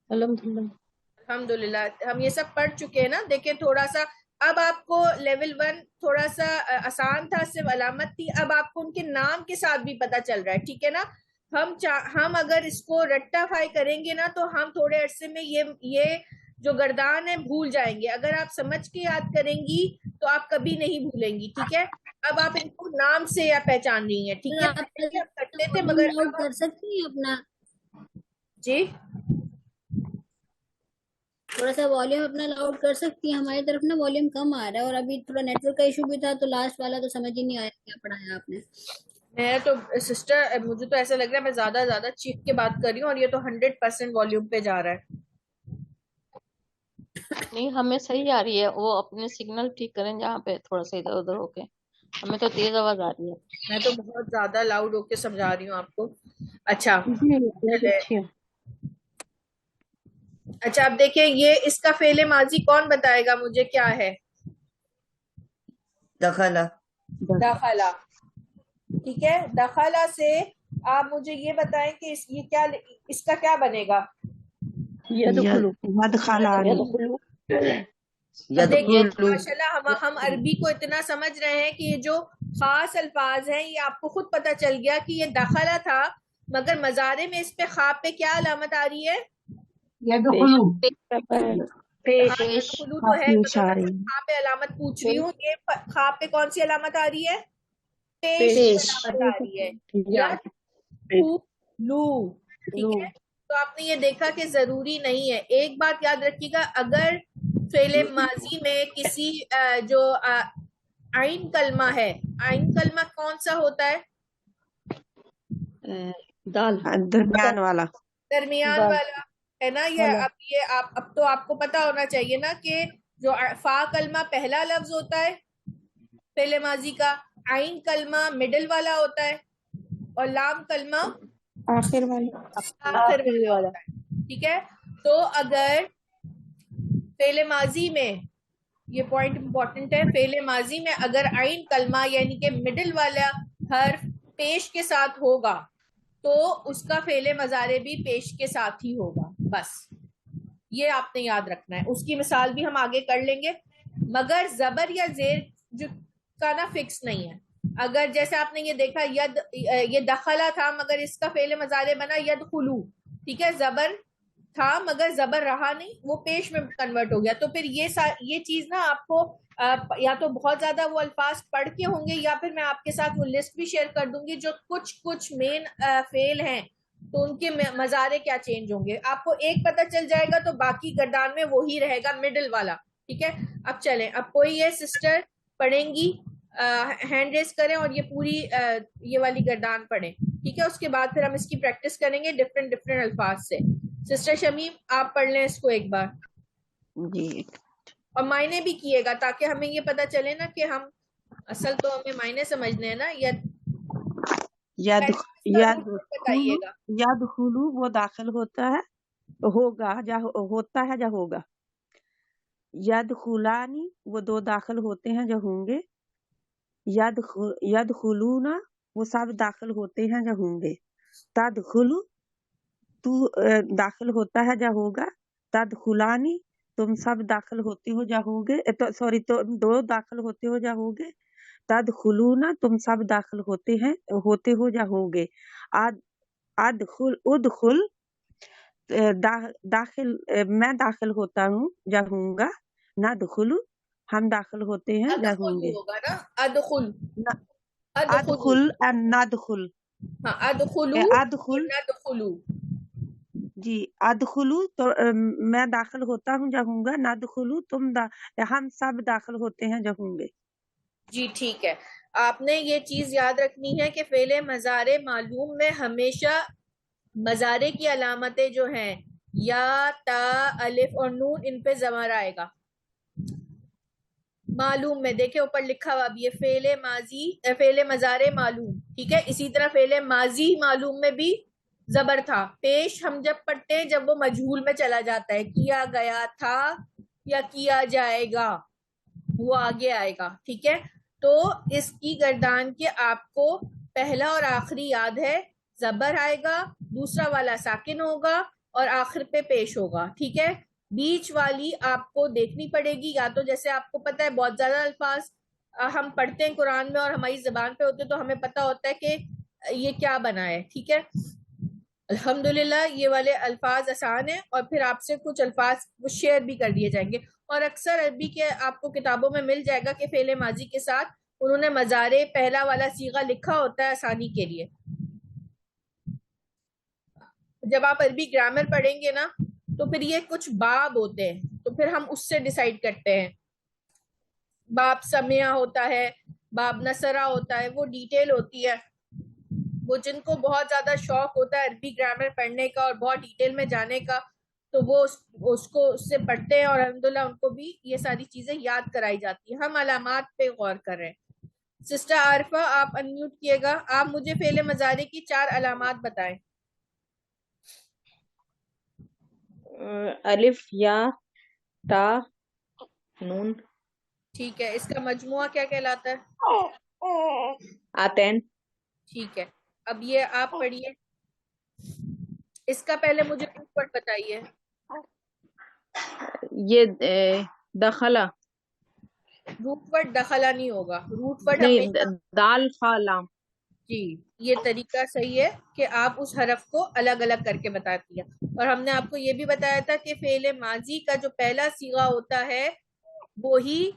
Speaker 1: الحمدللہ ہم یہ سب پڑھ چکے ہیں نا. دیکھیں تھوڑا سا اب آپ کو لیول 1 تھوڑا سا آسان تھا، صرف علامت تھی. اب آپ کو ان کے نام کے ساتھ بھی پتہ چل رہا ہے. ٹھیک ہے نا. ہم اگر اس کو رٹافائی کریں گے نا تو ہم تھوڑے عرصے میں یہ جو گردان ہے بھول جائیں گے. اگر آپ سمجھ کے یاد کریں گی تو آپ کبھی نہیں بھولیں گی. ٹھیک ہے، اب آپ ان کو نام سے یا پہچان رہی ہیں. ٹھیک ہے، کرتے تھے مگر
Speaker 7: کر سکتی ہیں اپنا
Speaker 1: جی
Speaker 7: تھوڑا سا والیوم اپنا لاؤڈ کر سکتی ہیں. ہماری طرف نا والیوم کم آ رہا ہے اور ابھی تھوڑا نیٹ ورک کا ایشو بھی تھا تو لاسٹ والا تو سمجھ ہی نہیں آیا کیا پڑھایا آپ نے.
Speaker 1: میں تو سسٹر مجھے تو ایسا لگ رہا ہے میں زیادہ چیخ کے بات کر رہی ہوں اور یہ تو 100% والیوم پہ جا رہا ہے.
Speaker 5: نہیں ہمیں صحیح آ رہی ہے. وہ اپنے سگنل ٹھیک کریں جہاں پہ تھوڑا سا ادھر ادھر ہو کے. ہمیں تو تیز آواز آ رہی ہے.
Speaker 1: میں تو بہت زیادہ لاؤڈ ہو کے سمجھا رہی ہوں آپ کو. اچھا اچھا اب دیکھیں یہ اس کا فعل ماضی کون بتائے گا مجھے کیا ہے. دخلا. ٹھیک ہے، دخلا سے آپ مجھے یہ بتائیں کہ اس کا کیا بنے گا. دیکھیے ماشاءاللہ ہم عربی کو اتنا سمجھ رہے ہیں کہ یہ جو خاص الفاظ ہیں یہ آپ کو خود پتہ چل گیا کہ یہ دخلا تھا مگر مضارع میں اس پہ خواب پہ کیا علامت آ رہی ہے. خلو تو ہے خواب پہ علامت پوچھ رہی ہوں. یہ خواب پہ کون سی علامت آ رہی ہے، پیش علامت آ رہی ہے یا لو. ٹھیک ہے، تو آپ نے یہ دیکھا کہ ضروری نہیں ہے. ایک بات یاد رکھیے گا، اگر فعل ماضی میں کسی جو عین کلمہ ہے، عین کلمہ کون سا ہوتا ہے،
Speaker 2: درمیان والا
Speaker 1: ہے نا. اب تو آپ کو پتا ہونا چاہیے نا کہ جو فا کلمہ پہلا لفظ ہوتا ہے فعل ماضی کا، عین کلمہ مڈل والا ہوتا ہے اور لام کلمہ
Speaker 4: آخر
Speaker 1: والا. ٹھیک ہے، تو اگر فعل ماضی میں یہ پوائنٹ امپورٹنٹ ہے، فعل ماضی میں اگر عین کلمہ یعنی کہ مڈل والا حرف پیش کے ساتھ ہوگا تو اس کا فعل مضارع بھی پیش کے ساتھ ہی ہوگا. بس یہ آپ نے یاد رکھنا ہے. اس کی مثال بھی ہم آگے کر لیں گے. مگر زبر یا زیر جو کا نا فکس نہیں ہے. اگر جیسے آپ نے یہ دیکھا یہ دخلا تھا مگر اس کا فعل مضارع بنا یدخلو, ٹھیک ہے, زبر تھا مگر زبر رہا نہیں, وہ پیش میں کنورٹ ہو گیا. تو پھر یہ چیز نا آپ کو یا تو بہت زیادہ وہ الفاظ پڑھ کے ہوں گے, یا پھر میں آپ کے ساتھ وہ لسٹ بھی شیئر کر دوں گی جو کچھ مین فعل ہیں تو ان کے مضارع کیا چینج ہوں گے. آپ کو ایک پتہ چل جائے گا تو باقی گردان میں وہی رہے گا, مڈل والا. ٹھیک ہے, اب چلیں, اب کوئی یہ سسٹر پڑھیں گی, ہینڈ ریز کریں اور یہ پوری یہ والی گردان پڑھیں. ٹھیک ہے, اس کے بعد پھر ہم اس کی پریکٹس کریں گے ڈفرینٹ الفاظ سے. سسٹر شمیم آپ پڑھ لیں اس کو ایک بار,
Speaker 2: جی.
Speaker 1: اور معنی بھی کیے گا تاکہ ہمیں یہ پتہ چلے نا کہ ہم اصل تو ہمیں معنی سمجھنے ہیں نا. بتائیے گا.
Speaker 2: یدخلو وہ داخل ہوتا ہے, ہوگا ہوتا ہے یا ہوگا. یدخلانی وہ دو داخل ہوتے ہیں یا ہوں گے. یدخلونا وہ سب داخل ہوتے ہیں یا ہوں گے. تدخلو تو داخل ہوتا ہے یا ہوگا. تدخلانی تم سب داخل ہوتے ہو یا ہوگے. سوری, تو دو داخل ہوتے ہو یا ہوگے. تدخلونا تم سب داخل ہوتے ہو یا ہوگے. ادخل داخل میں داخل ہوتا ہوں یا ہوں گا. ندخل ہم داخل ہوتے ہیں یا ہوں گے.
Speaker 1: ہوگا نا, ادخل
Speaker 2: ادخل ندخل.
Speaker 1: ہاں, ادخلو
Speaker 2: ادخل
Speaker 1: ندخلو.
Speaker 2: جی, ادخلو تو میں داخل ہوتا ہوں یا ہوں گا. ندخلو ہم سب داخل ہوتے ہیں یا ہوں گے.
Speaker 1: جی ٹھیک ہے. آپ نے یہ چیز یاد رکھنی ہے کہ فعل مضارع معلوم میں ہمیشہ مضارع کی علامتیں جو ہیں یا, تا, الف اور نون, ان پہ ضمیر آئے گا. معلوم میں دیکھیں اوپر لکھا ہوا بھی ہے فعل مضارع معلوم. ٹھیک ہے, اسی طرح فعل ماضی معلوم میں بھی زبر تھا. پیش ہم جب پڑھتے ہیں جب وہ مجہول میں چلا جاتا ہے, کیا گیا تھا یا کیا جائے گا, وہ آگے آئے گا. ٹھیک ہے, تو اس کی گردان کے آپ کو پہلا اور آخری یاد ہے, زبر آئے گا, دوسرا والا ساکن ہوگا اور آخر پہ پیش ہوگا. ٹھیک ہے, بیچ والی آپ کو دیکھنی پڑے گی. یا تو جیسے آپ کو پتا ہے بہت زیادہ الفاظ ہم پڑھتے ہیں قرآن میں اور ہماری زبان پہ ہوتے تو ہمیں پتا ہوتا ہے کہ یہ کیا بنا ہے. ٹھیک ہے, الحمدللہ یہ والے الفاظ آسان ہیں, اور پھر آپ سے کچھ الفاظ شیئر بھی کر دیے جائیں گے. اور اکثر عربی کے آپ کو کتابوں میں مل جائے گا کہ فعل ماضی کے ساتھ انہوں نے مضارع پہلا والا صیغہ لکھا ہوتا ہے آسانی کے لیے. جب آپ عربی گرامر پڑھیں گے نا تو پھر یہ کچھ باب ہوتے ہیں, تو پھر ہم اس سے ڈیسائیڈ کرتے ہیں. باب سمیہ ہوتا ہے, باب نصرہ ہوتا ہے, وہ ڈیٹیل ہوتی ہے. وہ جن کو بہت زیادہ شوق ہوتا ہے عربی گرامر پڑھنے کا اور بہت ڈیٹیل میں جانے کا, تو وہ اس کو اس سے پڑھتے ہیں, اور الحمدللہ ان کو بھی یہ ساری چیزیں یاد کرائی جاتی ہیں. ہم علامات پہ غور کر رہے ہیں. سسٹر عارفہ آپ انمیوٹ کیے گا, آپ مجھے فعل مضارع کی 4 علامات بتائیں.
Speaker 6: الف, یا, تا, نون.
Speaker 1: ٹھیک ہے, اس کا مجموعہ کیا کہلاتا ہے؟
Speaker 6: آتین.
Speaker 1: ٹھیک ہے, اب یہ آپ پڑھیے. اس کا پہلے مجھے روٹ ورڈ بتائیے.
Speaker 6: یہ دخلا.
Speaker 1: روٹ ورڈ دخلا نہیں ہوگا, روٹ ورڈ
Speaker 6: نہیں,
Speaker 1: ہمیشہ
Speaker 6: دال خا لام.
Speaker 1: جی, یہ طریقہ صحیح ہے کہ آپ اس حرف کو الگ الگ کر کے بتاتی ہیں. اور ہم نے آپ کو یہ بھی بتایا تھا کہ فعل ماضی کا جو پہلا صیغہ ہوتا ہے وہی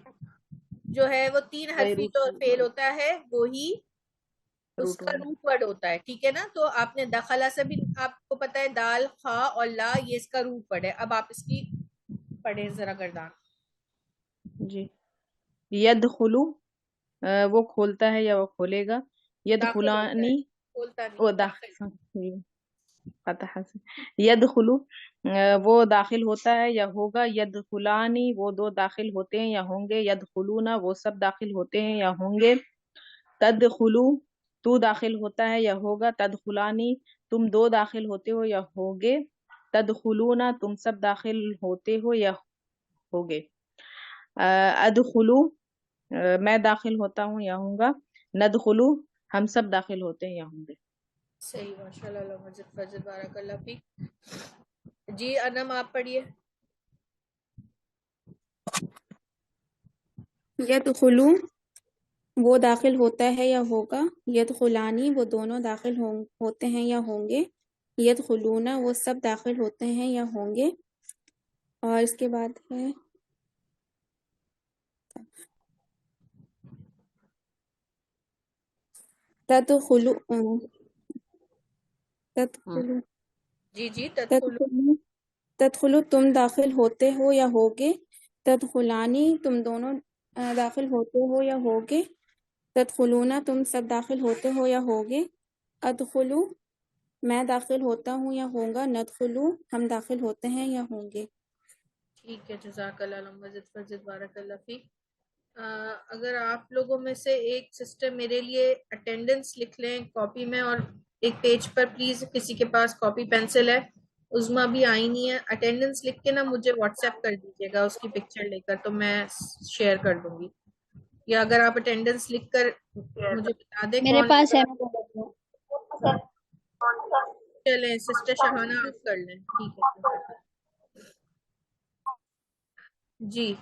Speaker 1: جو ہے وہ 3 حرفی جو فعل ہوتا ہے وہی اس کا روٹ ورڈ ہوتا ہے. ٹھیک ہے نا, تو آپ نے دخلا سے بھی آپ کو پتا ہے دال, خا اور لا یہ اس کا روٹ ورڈ ہے. اب آپ اس کی پڑھیں ذرا گردان.
Speaker 6: جی, یدخلو وہ کھولتا ہے یا وہ کھولے گا. یدخلانی
Speaker 1: کھولتا نہیں,
Speaker 6: وہ داخل. یدخلو وہ داخل ہوتا ہے یا ہوگا. یدخلانی وہ دو داخل ہوتے ہیں یا ہوں گے. یدخلونا وہ سب داخل ہوتے ہیں یا ہوں گے. تدخلو تو داخل ہوتا ہے یا ہوگا. تدخلانی تم دو داخل ہوتے ہو یا ہوگے. تدخلونا تم سب داخل ہوتے ہو یا ہوگے. ادخلو میں داخل ہوتا ہوں یا ہوں گا. ندخلو ہم سب داخل ہوتے ہیں یا ہوں گے.
Speaker 1: صحیح، ماشاء اللہ، مسجد فضل، بارک اللہ فیک. جی انم آپ پڑھیے.
Speaker 4: یدخلو وہ داخل ہوتا ہے یا ہوگا، یدخلانی وہ دونوں داخل ہوتے ہیں یا ہوں گے، یدخلون وہ سب داخل ہوتے ہیں یا ہوں گے. اور اس کے بعد ہے تدخلو تدخلو
Speaker 1: جی جی تدخلو.
Speaker 4: تدخلو تدخلو تم داخل ہوتے ہو یا ہوگے، تدخلانی تم دونوں داخل ہوتے ہو یا ہوگے، تدخلون تم سب داخل ہوتے ہو یا ہوگے، ادخلو میں داخل ہوتا ہوں یا ہوں گا، ندخلو ہم داخل ہوتے ہیں یا ہوں گے.
Speaker 1: ٹھیک ہے، جزاک اللہ مسجد فضل، بارک اللہ فیک. اگر آپ لوگوں میں سے ایک سسٹر میرے لیے اٹینڈنس لکھ لیں کاپی میں، اور ایک پیج پر پلیز کسی کے پاس کاپی پینسل ہے، عظما بھی آئی نہیں ہے، اٹینڈنس لکھ کے نا مجھے واٹس ایپ کر دیجیے گا اس کی پکچر لے کر، تو میں شیئر کر دوں گی. یا اگر آپ اٹینڈنس لکھ کر مجھے بتا دیں
Speaker 7: میرے
Speaker 1: کون.
Speaker 7: پاس ہے، میں بتا دیتی ہوں.
Speaker 1: چلیں سسٹر شہانہ آپ کر لیں. ٹھیک ہے جی.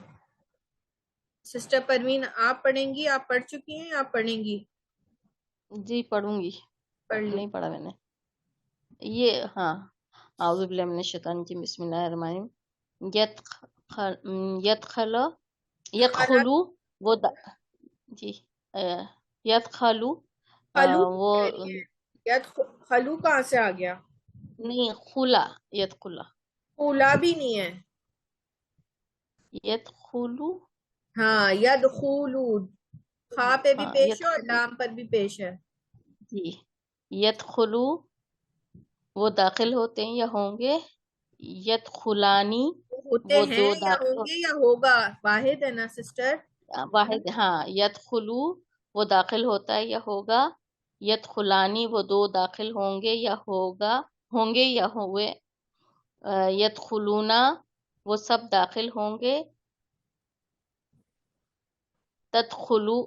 Speaker 1: سسٹر پروین آپ پڑھیں گی؟ آپ پڑھ چکی ہیں، آپ پڑھیں گی؟
Speaker 5: جی پڑھوں گی.
Speaker 1: پڑھ لی.
Speaker 5: نہیں پڑھا میں نے یہ. ہاں، اعوذ باللہ من الشیطان الرجیم، بسم اللہ الرحمن الرحیم. یدخلو وہ جی یدخلو
Speaker 1: خلو
Speaker 5: وہ
Speaker 1: کہہ رہی ہیں. یاد خلو کہاں سے آ گیا؟
Speaker 5: نہیں، خلا یدخلا
Speaker 1: اولا بھی نہیں ہے.
Speaker 5: یدخلو.
Speaker 1: ہاں یدخولو، خا پہ بھی
Speaker 5: ہاں
Speaker 1: پیش ہے اور
Speaker 5: یدخلو.
Speaker 1: لام پر بھی پیش ہے.
Speaker 5: جی یدخلو وہ داخل ہوتے ہیں یا ہوں گے، یدخلانی
Speaker 1: ہوتے
Speaker 5: وہ
Speaker 1: ہیں
Speaker 5: دو
Speaker 1: یا
Speaker 5: داخل
Speaker 1: ہوں گے یا ہوگا؟ واحد ہے نا سسٹر؟
Speaker 5: واحد. ہاں یدخلو وہ داخل ہوتا ہے یا ہوگا، یدخلانی وہ دو داخل ہوں گے یا ہوں گے یا ہوئے، یدخلونا وہ سب داخل ہوں گے، تدخلو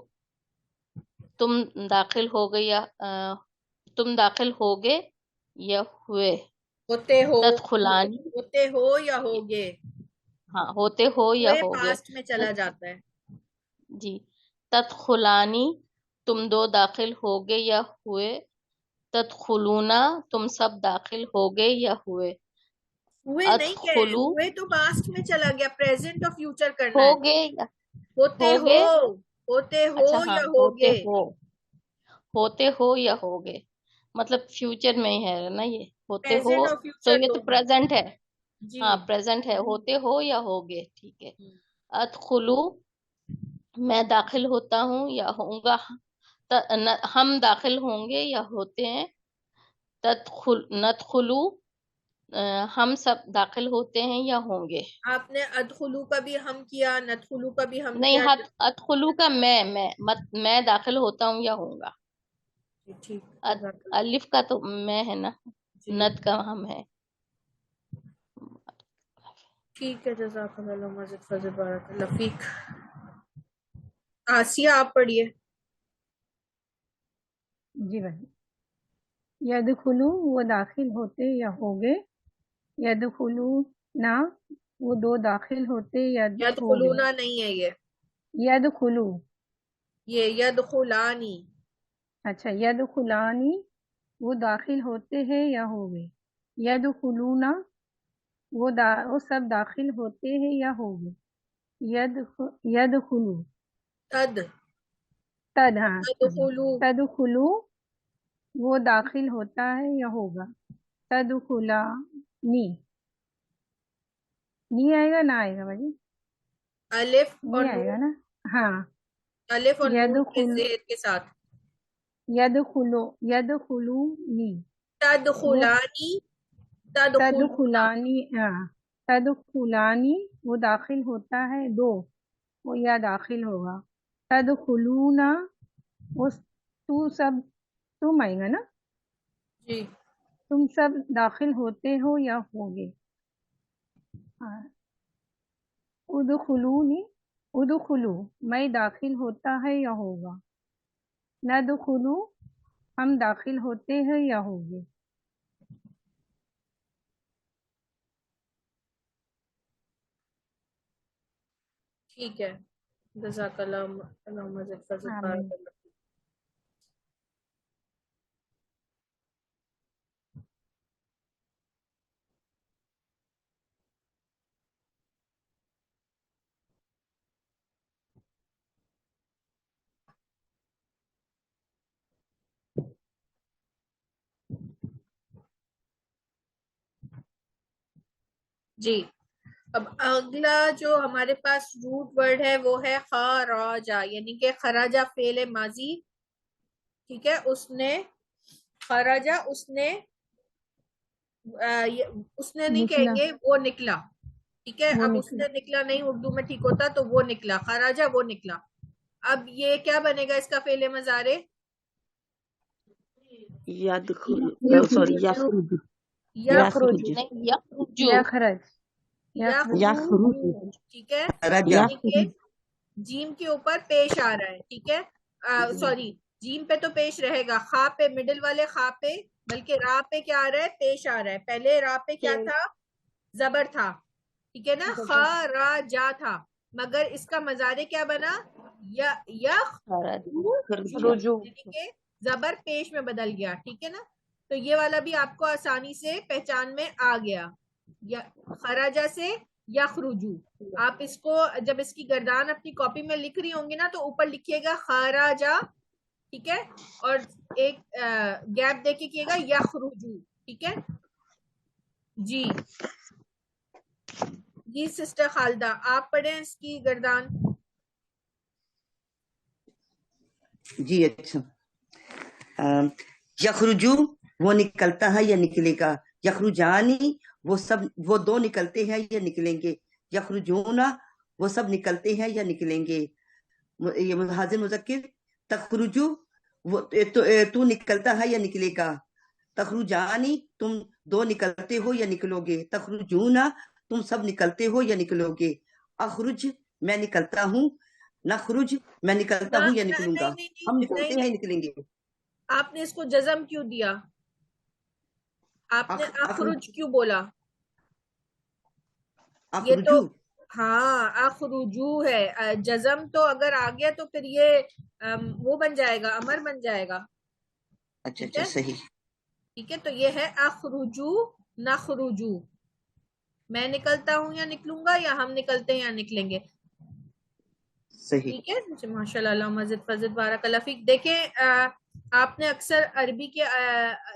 Speaker 5: تم داخل ہو گے یا تم داخل ہوگے یا ہوئے،
Speaker 1: ہوتے ہو.
Speaker 5: تدخلانی
Speaker 1: ہوتے ہو یا ہوگے.
Speaker 5: ہاں ہوتے ہو یا
Speaker 1: ہوئے
Speaker 5: ہوگے.
Speaker 1: پاسٹ میں چلا جاتا ہے.
Speaker 5: جی تدخلانی تم دو داخل ہوگے یا ہوئے، تدخلونا تم سب داخل ہوگے یا ہوئے،
Speaker 1: ہوئے نہیں کہے،
Speaker 5: ادخلو
Speaker 1: ہوئے تو پاسٹ میں چلا گیا، پریزنٹ اور فیوچر کرنا ہے.
Speaker 5: ہوگے یا
Speaker 1: ہوتے ہو.
Speaker 5: ہوگے.
Speaker 1: ہوتے ہو
Speaker 5: اچھا ہاں،
Speaker 1: یا
Speaker 5: ہوتے
Speaker 1: ہوگے.
Speaker 5: ہو یا ہوگے، مطلب فیوچر میں ہی ہے نا یہ، ہوتے ہو
Speaker 1: پریزنٹ اور
Speaker 5: تو
Speaker 1: فیوچر
Speaker 5: یہ تو
Speaker 1: دونوں.
Speaker 5: پریزنٹ ہے.
Speaker 1: جی.
Speaker 5: ہاں پریزنٹ ہے، ہوتے ہو یا ہوگے. ٹھیک ہے. ادخلو میں داخل ہوتا ہوں یا ہوں گا، ہم داخل ہوں گے یا ہوتے ہیں، ندخلو ہم سب داخل ہوتے ہیں یا ہوں گے.
Speaker 1: آپ نے ادخلو کا بھی ہم کیا، ندخلو کا بھی ہم
Speaker 5: نہیں،
Speaker 1: کیا.
Speaker 5: ادخلو کا میں داخل ہوتا ہوں یا ہوں گا.
Speaker 1: ٹھیک. جزاک اللہ.
Speaker 5: الف کا تو میں ہے نا،
Speaker 1: جی
Speaker 5: ند کا ہم ہے.
Speaker 1: ٹھیک ہے، جزاک اللہ مسجد فضل، بارک اللہ فیک. آسیہ آپ پڑھیے.
Speaker 3: جی بھائی. یدخلو وہ داخل ہوتے یا ہوگے، یدخلونا وہ دو داخل ہوتے یا ہوگے،
Speaker 1: یدخلونا نہیں ہے یہ
Speaker 3: یدخلو
Speaker 1: یدخلانی.
Speaker 3: اچھا یدخلانی وہ داخل ہوتے ہیں یا ہوگے، یدخلونا وہ سب داخل ہوتے ہیں یا ہوگے، یدخلو
Speaker 1: تد
Speaker 3: تد ہاں
Speaker 1: تدخلو.
Speaker 3: تدخلو وہ داخل ہوتا ہے یا ہوگا، تدخلانی نہیں آئے گا، نہ آئے گا بھائی،
Speaker 1: الف اور
Speaker 3: نہیں آئے گا
Speaker 1: نون.
Speaker 3: نا. ہاں
Speaker 1: الف اور نون کے
Speaker 3: یدخلو
Speaker 1: زیر کے ساتھ.
Speaker 3: یدخلونی وہ
Speaker 1: تدخلانی. تدخلونا.
Speaker 3: تدخلانی ہاں تدخلانی وہ داخل ہوتا ہے دو، وہ یا داخل ہوگا، تدخلونا وہ تم آئے گا نا،
Speaker 1: جی.
Speaker 3: تم سب داخل ہوتے ہو یا ہوگے. ہاں. ادخلونی ادخلو میں داخل ہوتا ہے یا ہوگا، ندخلو ہم داخل ہوتے ہیں یا ہوگے.
Speaker 1: ٹھیک ہے. جزاک اللہ. اللہم زد فزد
Speaker 3: آمین.
Speaker 1: بارک اللہ. جی اب اگلا جو ہمارے پاس روٹ ورڈ ہے وہ ہے خراجہ، یعنی کہ خراجہ فعل ماضی. ٹھیک ہے، اس نے خراجہ، اس نے نہیں کہیں
Speaker 3: نکلا.
Speaker 1: گے، وہ نکلا. ٹھیک ہے،
Speaker 3: وہ
Speaker 1: اب اس
Speaker 3: نکلا.
Speaker 1: نے نکلا نہیں، اردو میں ٹھیک ہوتا تو وہ نکلا. خراجہ وہ نکلا. اب یہ کیا بنے گا اس کا فعل مضارع؟
Speaker 2: یدخل سوری یخرج
Speaker 1: یخرج.
Speaker 2: یخرج
Speaker 5: نہیں، یخرجو.
Speaker 3: یخرج. یخرج.
Speaker 2: یخرج
Speaker 1: ٹھیک ہے،
Speaker 8: خرج.
Speaker 1: یعنی کہ
Speaker 2: یخرج
Speaker 1: جیم کے اوپر پیش آ رہا ہے. ٹھیک ہے، سوری جیم پہ تو پیش رہے گا، خا پہ، مڈل والے خا پہ، بلکہ را پہ کیا آ رہا ہے؟ پیش آ رہا ہے. پہلے را پہ کیا تھا؟ زبر تھا. ٹھیک ہے نا، خا را جا تھا، مگر اس کا مضارع کیا بنا؟
Speaker 6: رجوع.
Speaker 1: یعنی کہ زبر پیش میں بدل گیا. ٹھیک ہے نا، تو یہ والا بھی آپ کو آسانی سے پہچان میں آ گیا. خراجہ سے یخرجو. آپ اس کو جب اس کی گردان اپنی کاپی میں لکھ رہی ہوں گی نا تو اوپر لکھیے گا خراجہ. ٹھیک ہے، اور ایک گیپ دے کے کیے گا یخرجو. ٹھیک ہے جی. جی سسٹر خالدہ آپ پڑھیں اس کی گردان.
Speaker 8: جی اچھا. یخرجو وہ نکلتا ہے یا نکلے گا. یخرجانی وہ دو نکلتے ہیں یا نکلیں گے. یخرجونا وہ سب نکلتے ہیں یا نکلیں گے. یہ حاضر مذکر. تخرجو تو نکلتا ہے یا نکلے گا. تخرجانی تم دو نکلتے ہو یا نکلو گے. تخرجونا تم سب نکلتے ہو یا نکلو گے. اخرج میں نکلتا ہوں. نخرج میں نکلتا ہوں یا نکلوں گا. ہم نکلتے ہیں نکلیں گے.
Speaker 1: آپ نے اس کو جزم کیوں دیا؟ آپ نے اخرج کیوں بولا؟ یہ تو ہاں اخرجو ہے. جزم تو اگر آ گیا تو پھر یہ وہ بن جائے گا، امر بن جائے گا.
Speaker 8: اچھا اچھا صحیح.
Speaker 1: ٹھیک ہے، تو یہ ہے اخرجو نخرجو. میں نکلتا ہوں یا نکلوں گا، یا ہم نکلتے ہیں یا نکلیں گے.
Speaker 8: صحیح.
Speaker 1: ٹھیک ہے، ماشاء اللہ مزید فضد بارک اللہ فیک. دیکھیں آپ نے اکثر عربی کے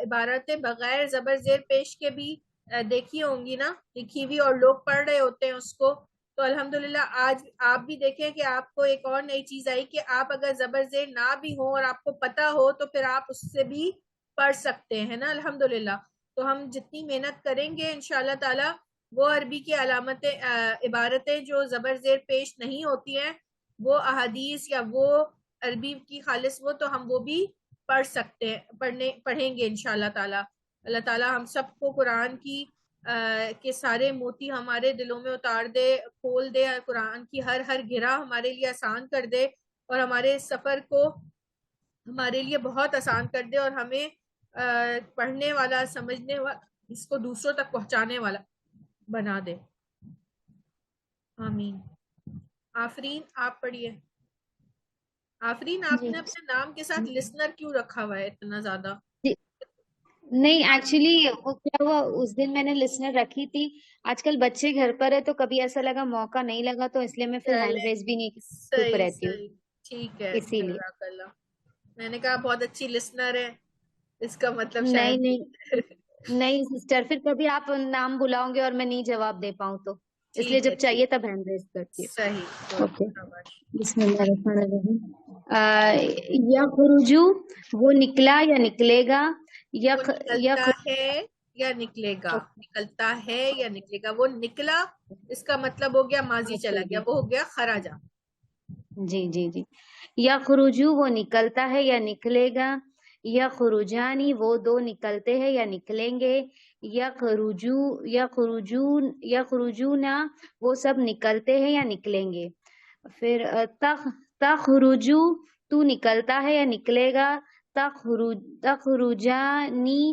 Speaker 1: عبارتیں بغیر زبر زیر پیش کے بھی دیکھی ہوں گی نا، لکھی ہوئی، اور لوگ پڑھ رہے ہوتے ہیں اس کو. تو الحمدللہ آج آپ بھی دیکھیں کہ آپ کو ایک اور نئی چیز آئی کہ آپ اگر زبر زیر نہ بھی ہو اور آپ کو پتہ ہو تو پھر آپ اس سے بھی پڑھ سکتے ہیں نا الحمدللہ. تو ہم جتنی محنت کریں گے انشاءاللہ تعالی وہ عربی کی علامتیں عبارتیں جو زبر زیر پیش نہیں ہوتی ہیں، وہ احادیث یا وہ عربی کی خالص تو ہم وہ بھی پڑھ سکتے ہیں، پڑھیں گے انشاءاللہ تعالی. اللہ تعالی ہم سب کو قرآن کی کے سارے موتی ہمارے دلوں میں اتار دے، کھول دے، قرآن کی ہر گرہ ہمارے لیے آسان کر دے، اور ہمارے سفر کو ہمارے لیے بہت آسان کر دے، اور ہمیں پڑھنے والا، سمجھنے والا، اس کو دوسروں تک پہنچانے والا بنا دے. آمین. آفرین آپ پڑھیے. آفرین آپ نے اپنے نام کے ساتھ لسنر کیوں رکھا ہوا ہے اتنا زیادہ؟
Speaker 9: نہیں ایکچولی وہ کیا ہوا، اس دن میں نے لسنر رکھی تھی. آج کل بچے گھر پر ہے تو کبھی ایسا لگا موقع نہیں لگا، تو اس لیے میں پھر ہینڈ ریز بھی نہیں چپ رہتی ہوں.
Speaker 1: ٹھیک ہے،
Speaker 9: اسی لیے
Speaker 1: جزاک اللہ. میں نے کہا بہت اچھی لسنر ہے، اس کا مطلب
Speaker 9: نہیں
Speaker 1: شاید
Speaker 9: نہیں سسٹر، پھر کبھی آپ نام بلاؤں گے اور میں نہیں جواب دے پاؤں تو اس لیے جب چاہیے تب ہینڈ ریز کرتی ہوں.
Speaker 1: صحیح.
Speaker 9: اوکے، بسم اللہ الرحمن الرحیم. یخرجو وہ نکلا یا نکلے گا.
Speaker 1: نکلتا ہے یا نکلے گا. نکلتا ہے یا نکلے گا. وہ نکلا اس کا مطلب ہو گیا ماضی چلا گیا، وہ ہو گیا خراجہ.
Speaker 9: جی جی جی. یخرجو وہ نکلتا ہے یا نکلے گا. یخرجانی وہ دو نکلتے ہیں یا نکلیں گے. یخرجونا وہ سب نکلتے ہیں یا نکلیں گے. پھر تخرجو تو نکلتا ہے یا نکلے گا. تخرجانی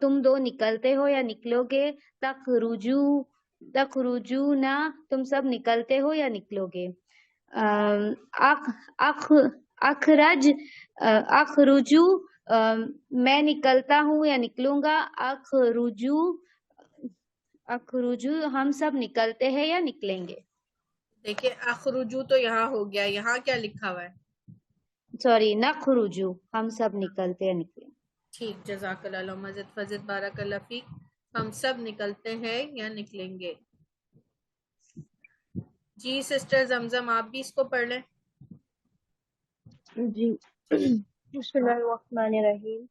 Speaker 9: تم دو نکلتے ہو یا نکلو گے. تخرجونا تم سب نکلتے ہو یا نکلو گے. اخرجو میں نکلتا ہوں یا نکلوں گا. اخرجو ہم سب نکلتے ہیں یا نکلیں گے.
Speaker 1: دیکھیں اخرجو تو یہاں ہو گیا, یہاں کیا لکھا ہوا ہے؟
Speaker 9: سوری نخرجو ہم سب نکلتے یا نکلیں.
Speaker 1: ٹھیک, جزاک اللہ مزید فضد بارک اللہ فیک. ہم سب نکلتے ہیں یا نکلیں گے. جی سسٹر زمزم آپ بھی اس کو پڑھ لیں.
Speaker 6: جی بسم اللہ الرحمن الرحیم.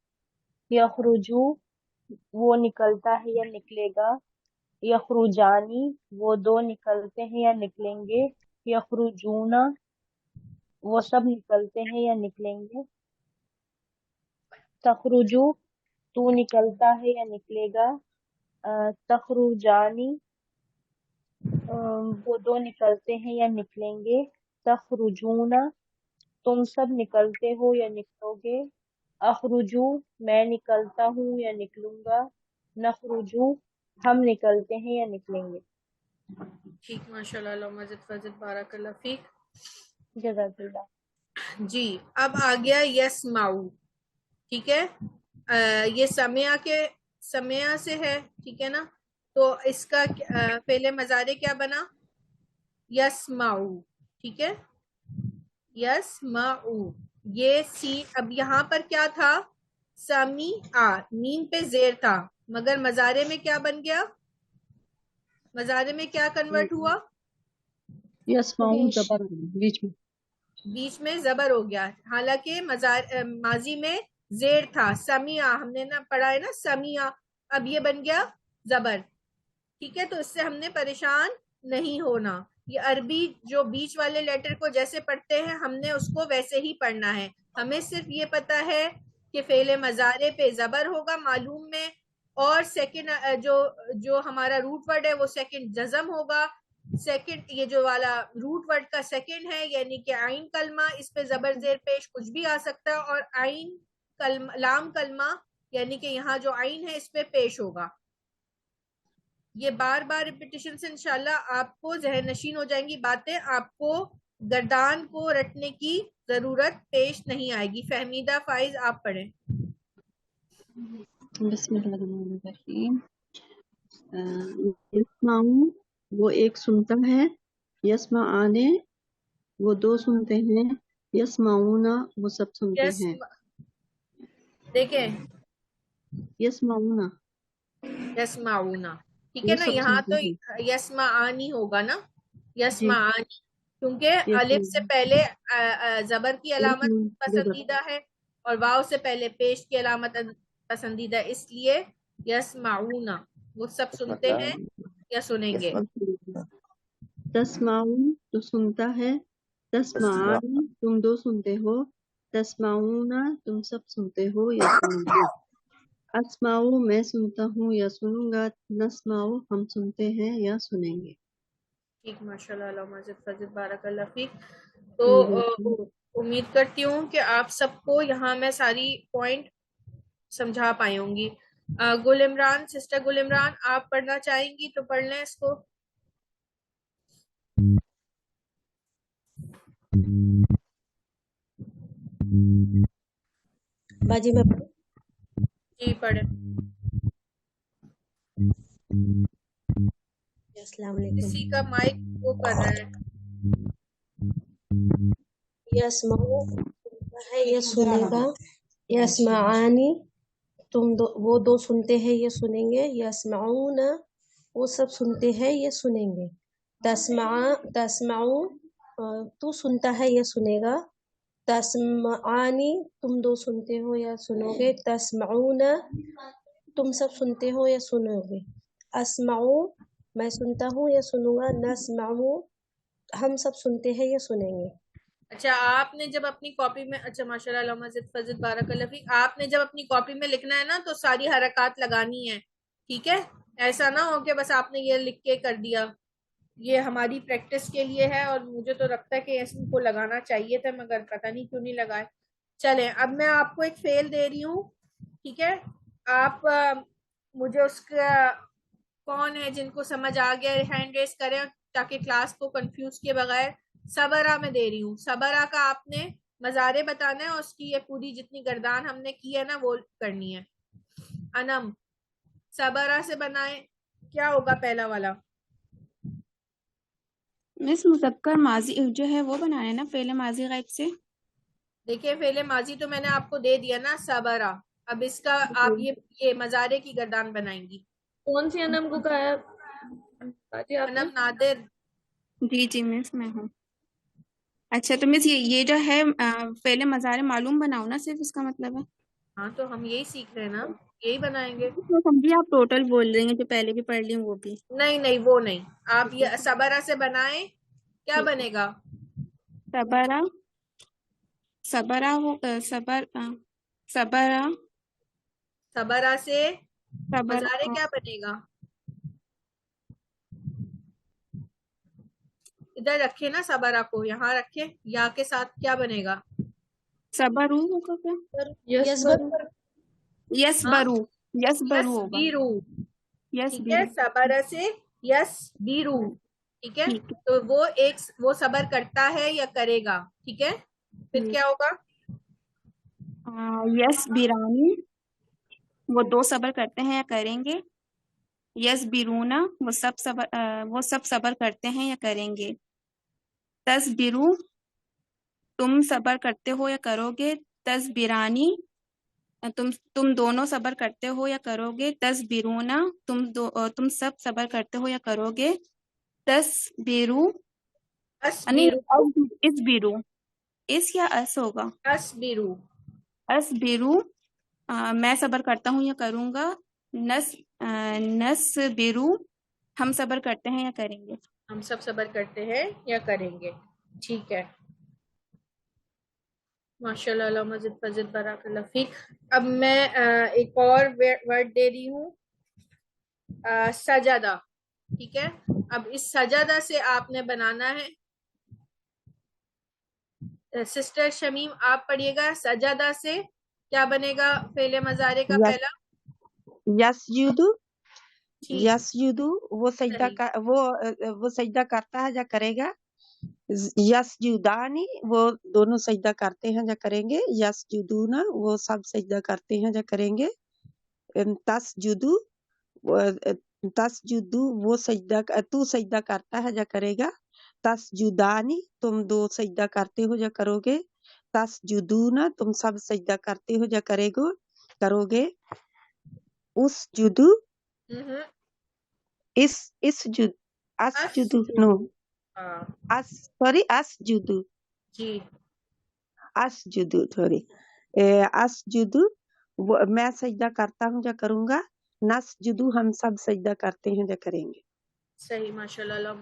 Speaker 6: یخرجو وہ نکلتا ہے یا نکلے گا. یخرجانی وہ دو نکلتے ہیں یا نکلیں گے. یخرجونا وہ سب نکلتے ہیں یا نکلیں گے. تخرجو تو نکلتا ہے یا نکلے گا. تخرجانی وہ دو نکلتے ہیں یا نکلیں گے. تخرجونا تم سب نکلتے ہو یا نکلو گے. اخرجو میں نکلتا ہوں یا نکلوں گا. نخرجو ہم نکلتے ہیں یا نکلیں گے.
Speaker 1: ٹھیک, ماشاء اللہ مزید فضد بارک اللہ فیک.
Speaker 6: جزاک اللہ.
Speaker 1: جی اب آ گیا یسمعو. ٹھیک ہے, یہ سمع سے ہے, ٹھیک ہے نا. تو اس کا فعل مضارع کیا بنا؟ یسمعو. ٹھیک ہے, یسمعو. یہ اب یہاں پر کیا تھا؟ سمیع, میم پہ زیر تھا, مگر مضارع میں کیا بن گیا؟ مضارع میں کیا کنورٹ ہوا؟
Speaker 6: یسمعو زبر بیچ میں
Speaker 1: زبر ہو گیا, حالانکہ ماضی میں زیر تھا. سمیع ہم نے نا پڑھا ہے نا, سمیع, اب یہ بن گیا زبر. ٹھیک ہے, تو اس سے ہم نے پریشان نہیں ہونا. یہ عربی جو بیچ والے لیٹر کو جیسے پڑھتے ہیں ہم نے اس کو ویسے ہی پڑھنا ہے. ہمیں صرف یہ پتا ہے کہ فعل مضارع پہ زبر ہوگا معلوم میں, اور سیکنڈ جو ہمارا روٹ ورڈ ہے وہ سیکنڈ جزم ہوگا. سیکنڈ یہ جو والا روٹ ورڈ کا سیکنڈ ہے یعنی کہ عین کلمہ, اس پہ زبر زیر پیش کچھ بھی آ سکتا ہے, اور عین لام کلمہ یعنی کہ یہاں جو عین ہے اس پہ پیش ہوگا. یہ بار بار ریپیٹیشن سے انشاءاللہ آپ کو ذہن نشین ہو جائیں گی باتیں, آپ کو گردان کو رٹنے کی ضرورت پیش نہیں آئے گی. فہمیدہ فائز آپ پڑھیں.
Speaker 10: بسم اللہ الرحمن الرحیم. یسمعو وہ ایک سنتا ہے. یسمعانے وہ دو سنتے ہیں. یسمعونا وہ سب سنتے ہیں.
Speaker 1: دیکھیں
Speaker 10: یسمعونا
Speaker 1: ٹھیک ہے نا, یہاں تو یسمعانی ہوگا نا, یسمعانی, کیونکہ الف سے پہلے زبر کی علامت پسندیدہ ہے اور واو سے پہلے پیش کی علامت پسندیدہ, اس لیے یسمعونا وہ سب سنتے ہیں یا سنیں گے.
Speaker 10: تسمعو تو سنتا ہے. تسمعان تم دو سنتے ہو. تسمعونا تم سب سنتے ہو یا سنیں گے. اسمعو میں سنتا ہوں یا سنوں گا. نسمعو ہم سنتے ہیں یا سنیں گے.
Speaker 1: ٹھیک, ماشاءاللہ علامہ فضل بارک اللہ فیک. تو امید کرتی ہوں کہ آپ سب کو یہاں میں ساری پوائنٹ سمجھا پائی ہوں گی. گل عمران, سسٹر گل عمران آپ پڑھنا چاہیں گی تو پڑھ لیں اس کو.
Speaker 11: باجی میں
Speaker 1: جی پڑھیں.
Speaker 11: السلام علیکم.
Speaker 1: کسی کا مائک وہ کر رہا ہے.
Speaker 11: یسمعو ہے یہ سنے گا. یسمعانی وہ دو سنتے ہیں یہ سنیں گے. یسمعون وہ سب سنتے ہیں یہ سنیں گے. تسمعو تو سنتا ہے یہ سنے گا. تسمعانی تم دو سنتے ہو یا سنو گے. تسمعون تم سب سنتے ہو یا سنو گے. اسمعو میں سنتا ہوں یا سنوں گا. نسمعو ہم سب سنتے ہیں یا سنیں گے.
Speaker 1: اچھا, آپ نے جب اپنی کاپی میں, اچھا ماشاءاللہ علامہ فضل بارک اللہ فیک, آپ نے جب اپنی کاپی میں لکھنا ہے نا تو ساری حرکات لگانی ہے. ٹھیک ہے, ایسا نہ ہو کہ بس آپ نے یہ لکھ کے کر دیا. یہ ہماری پریکٹس کے لیے ہے اور مجھے تو لگتا ہے کہ اس کو لگانا چاہیے تھا مگر پتہ نہیں کیوں نہیں لگائے. چلیں اب میں آپ کو ایک فعل دے رہی ہوں، ٹھیک ہے، آپ مجھے اس کا کون ہے جن کو سمجھ آ گیا ہینڈ ریز کریں تاکہ کلاس کو کنفیوز کیے بغیر. صبرا میں دے رہی ہوں، صبرا کا آپ نے مزارے بتانا ہے اور اس کی یہ پوری جتنی گردان ہم نے کی ہے نا وہ کرنی ہے. انم صبرا سے بنائیں، کیا ہوگا پہلا والا؟
Speaker 4: مس مذکر ماضی جو ہے وہ بنانا ہے نا فعل ماضی غائب سے.
Speaker 1: دیکھیں فعل ماضی تو میں نے آپ کو دے دیا نا صبرا، اب اس کا آپ یہ مزارے کی گردان بنائیں گی.
Speaker 12: کون سی انم کو کہا ہے آپ نے؟
Speaker 1: انم نادر.
Speaker 4: جی مس میں ہوں. اچھا تو مس یہ جو ہے فعل مضارع معلوم بناؤ نا صرف، اس کا مطلب ہے.
Speaker 1: ہاں تو ہم یہی سیکھ رہے ہیں نا، یہی بنائیں گے.
Speaker 4: سمجھیے آپ ٹوٹل بول رہی ہیں جو پہلے بھی پڑھ لی ہوں وہ بھی.
Speaker 1: نہیں وہ نہیں، آپ یہ صبرا سے بنائیں، کیا بنے گا؟
Speaker 4: صبرا ہو صبرا
Speaker 1: صبرا سے
Speaker 4: صبر
Speaker 1: مزارے کیا بنے گا؟ ادھر رکھے نا صبرا کو، یہاں رکھے، یا کے ساتھ کیا بنے گا؟
Speaker 4: صبرو ہوگا کیا؟ یس برو ہوگا.
Speaker 1: ٹھیک ہے، صبرا سے یس بیرو، ٹھیک ہے. تو وہ صبر کرتا ہے یا کرے گا، ٹھیک ہے. پھر کیا ہوگا؟
Speaker 4: یس بیرانی وہ دو صبر کرتے ہیں یا کریں گے. یس بیرونا وہ سب صبر کرتے ہیں یا کریں گے. تصبرو تم صبر کرتے ہو یا کرو گے. تصبرانی تم دونوں صبر کرتے ہو یا کرو گے. تصبرونا تم سب صبر کرتے ہو یا کرو گے. تصبرو اسبرو اس یا اس ہوگا. اسبرو میں صبر کرتا ہوں یا کروں گا. نصبرو ہم صبر کرتے ہیں یا کریں گے.
Speaker 1: ہم سب صبر کرتے ہیں یا کریں گے، ٹھیک ہے. ماشاء اللہ، علامہ مزید فضل بارک اللہ فیک. اب میں ایک اور ورڈ دے رہی ہوں، سجدہ، ٹھیک ہے. اب اس سجدہ سے آپ نے بنانا ہے، سسٹر شمیم آپ پڑھیے گا. سجدہ سے کیا بنے گا فعل مضارع کا پہلا؟
Speaker 2: یسجدو وہ سجدہ کرتا ہے یا کرے گا. یسجدانی وہ دونوں سجدہ کرتے ہیں یا کریں گے. یسجدونا وہ سب سجدہ کرتے ہیں یا کریں گے. تسجدو وہ تو سجدہ کرتا ہے یا کرے گا. تسجدانی تم دو سجدہ کرتے ہو یا کرو گے. تسجدونا تم سب سجدہ کرتے ہو یا کرو گے. اسجدو میں سجدہ کرتا ہوں یا کروں گا. نسجدو ہم سب سجدہ کرتے ہیں یا کریں گے.
Speaker 1: صحیح، ماشاء اللہ.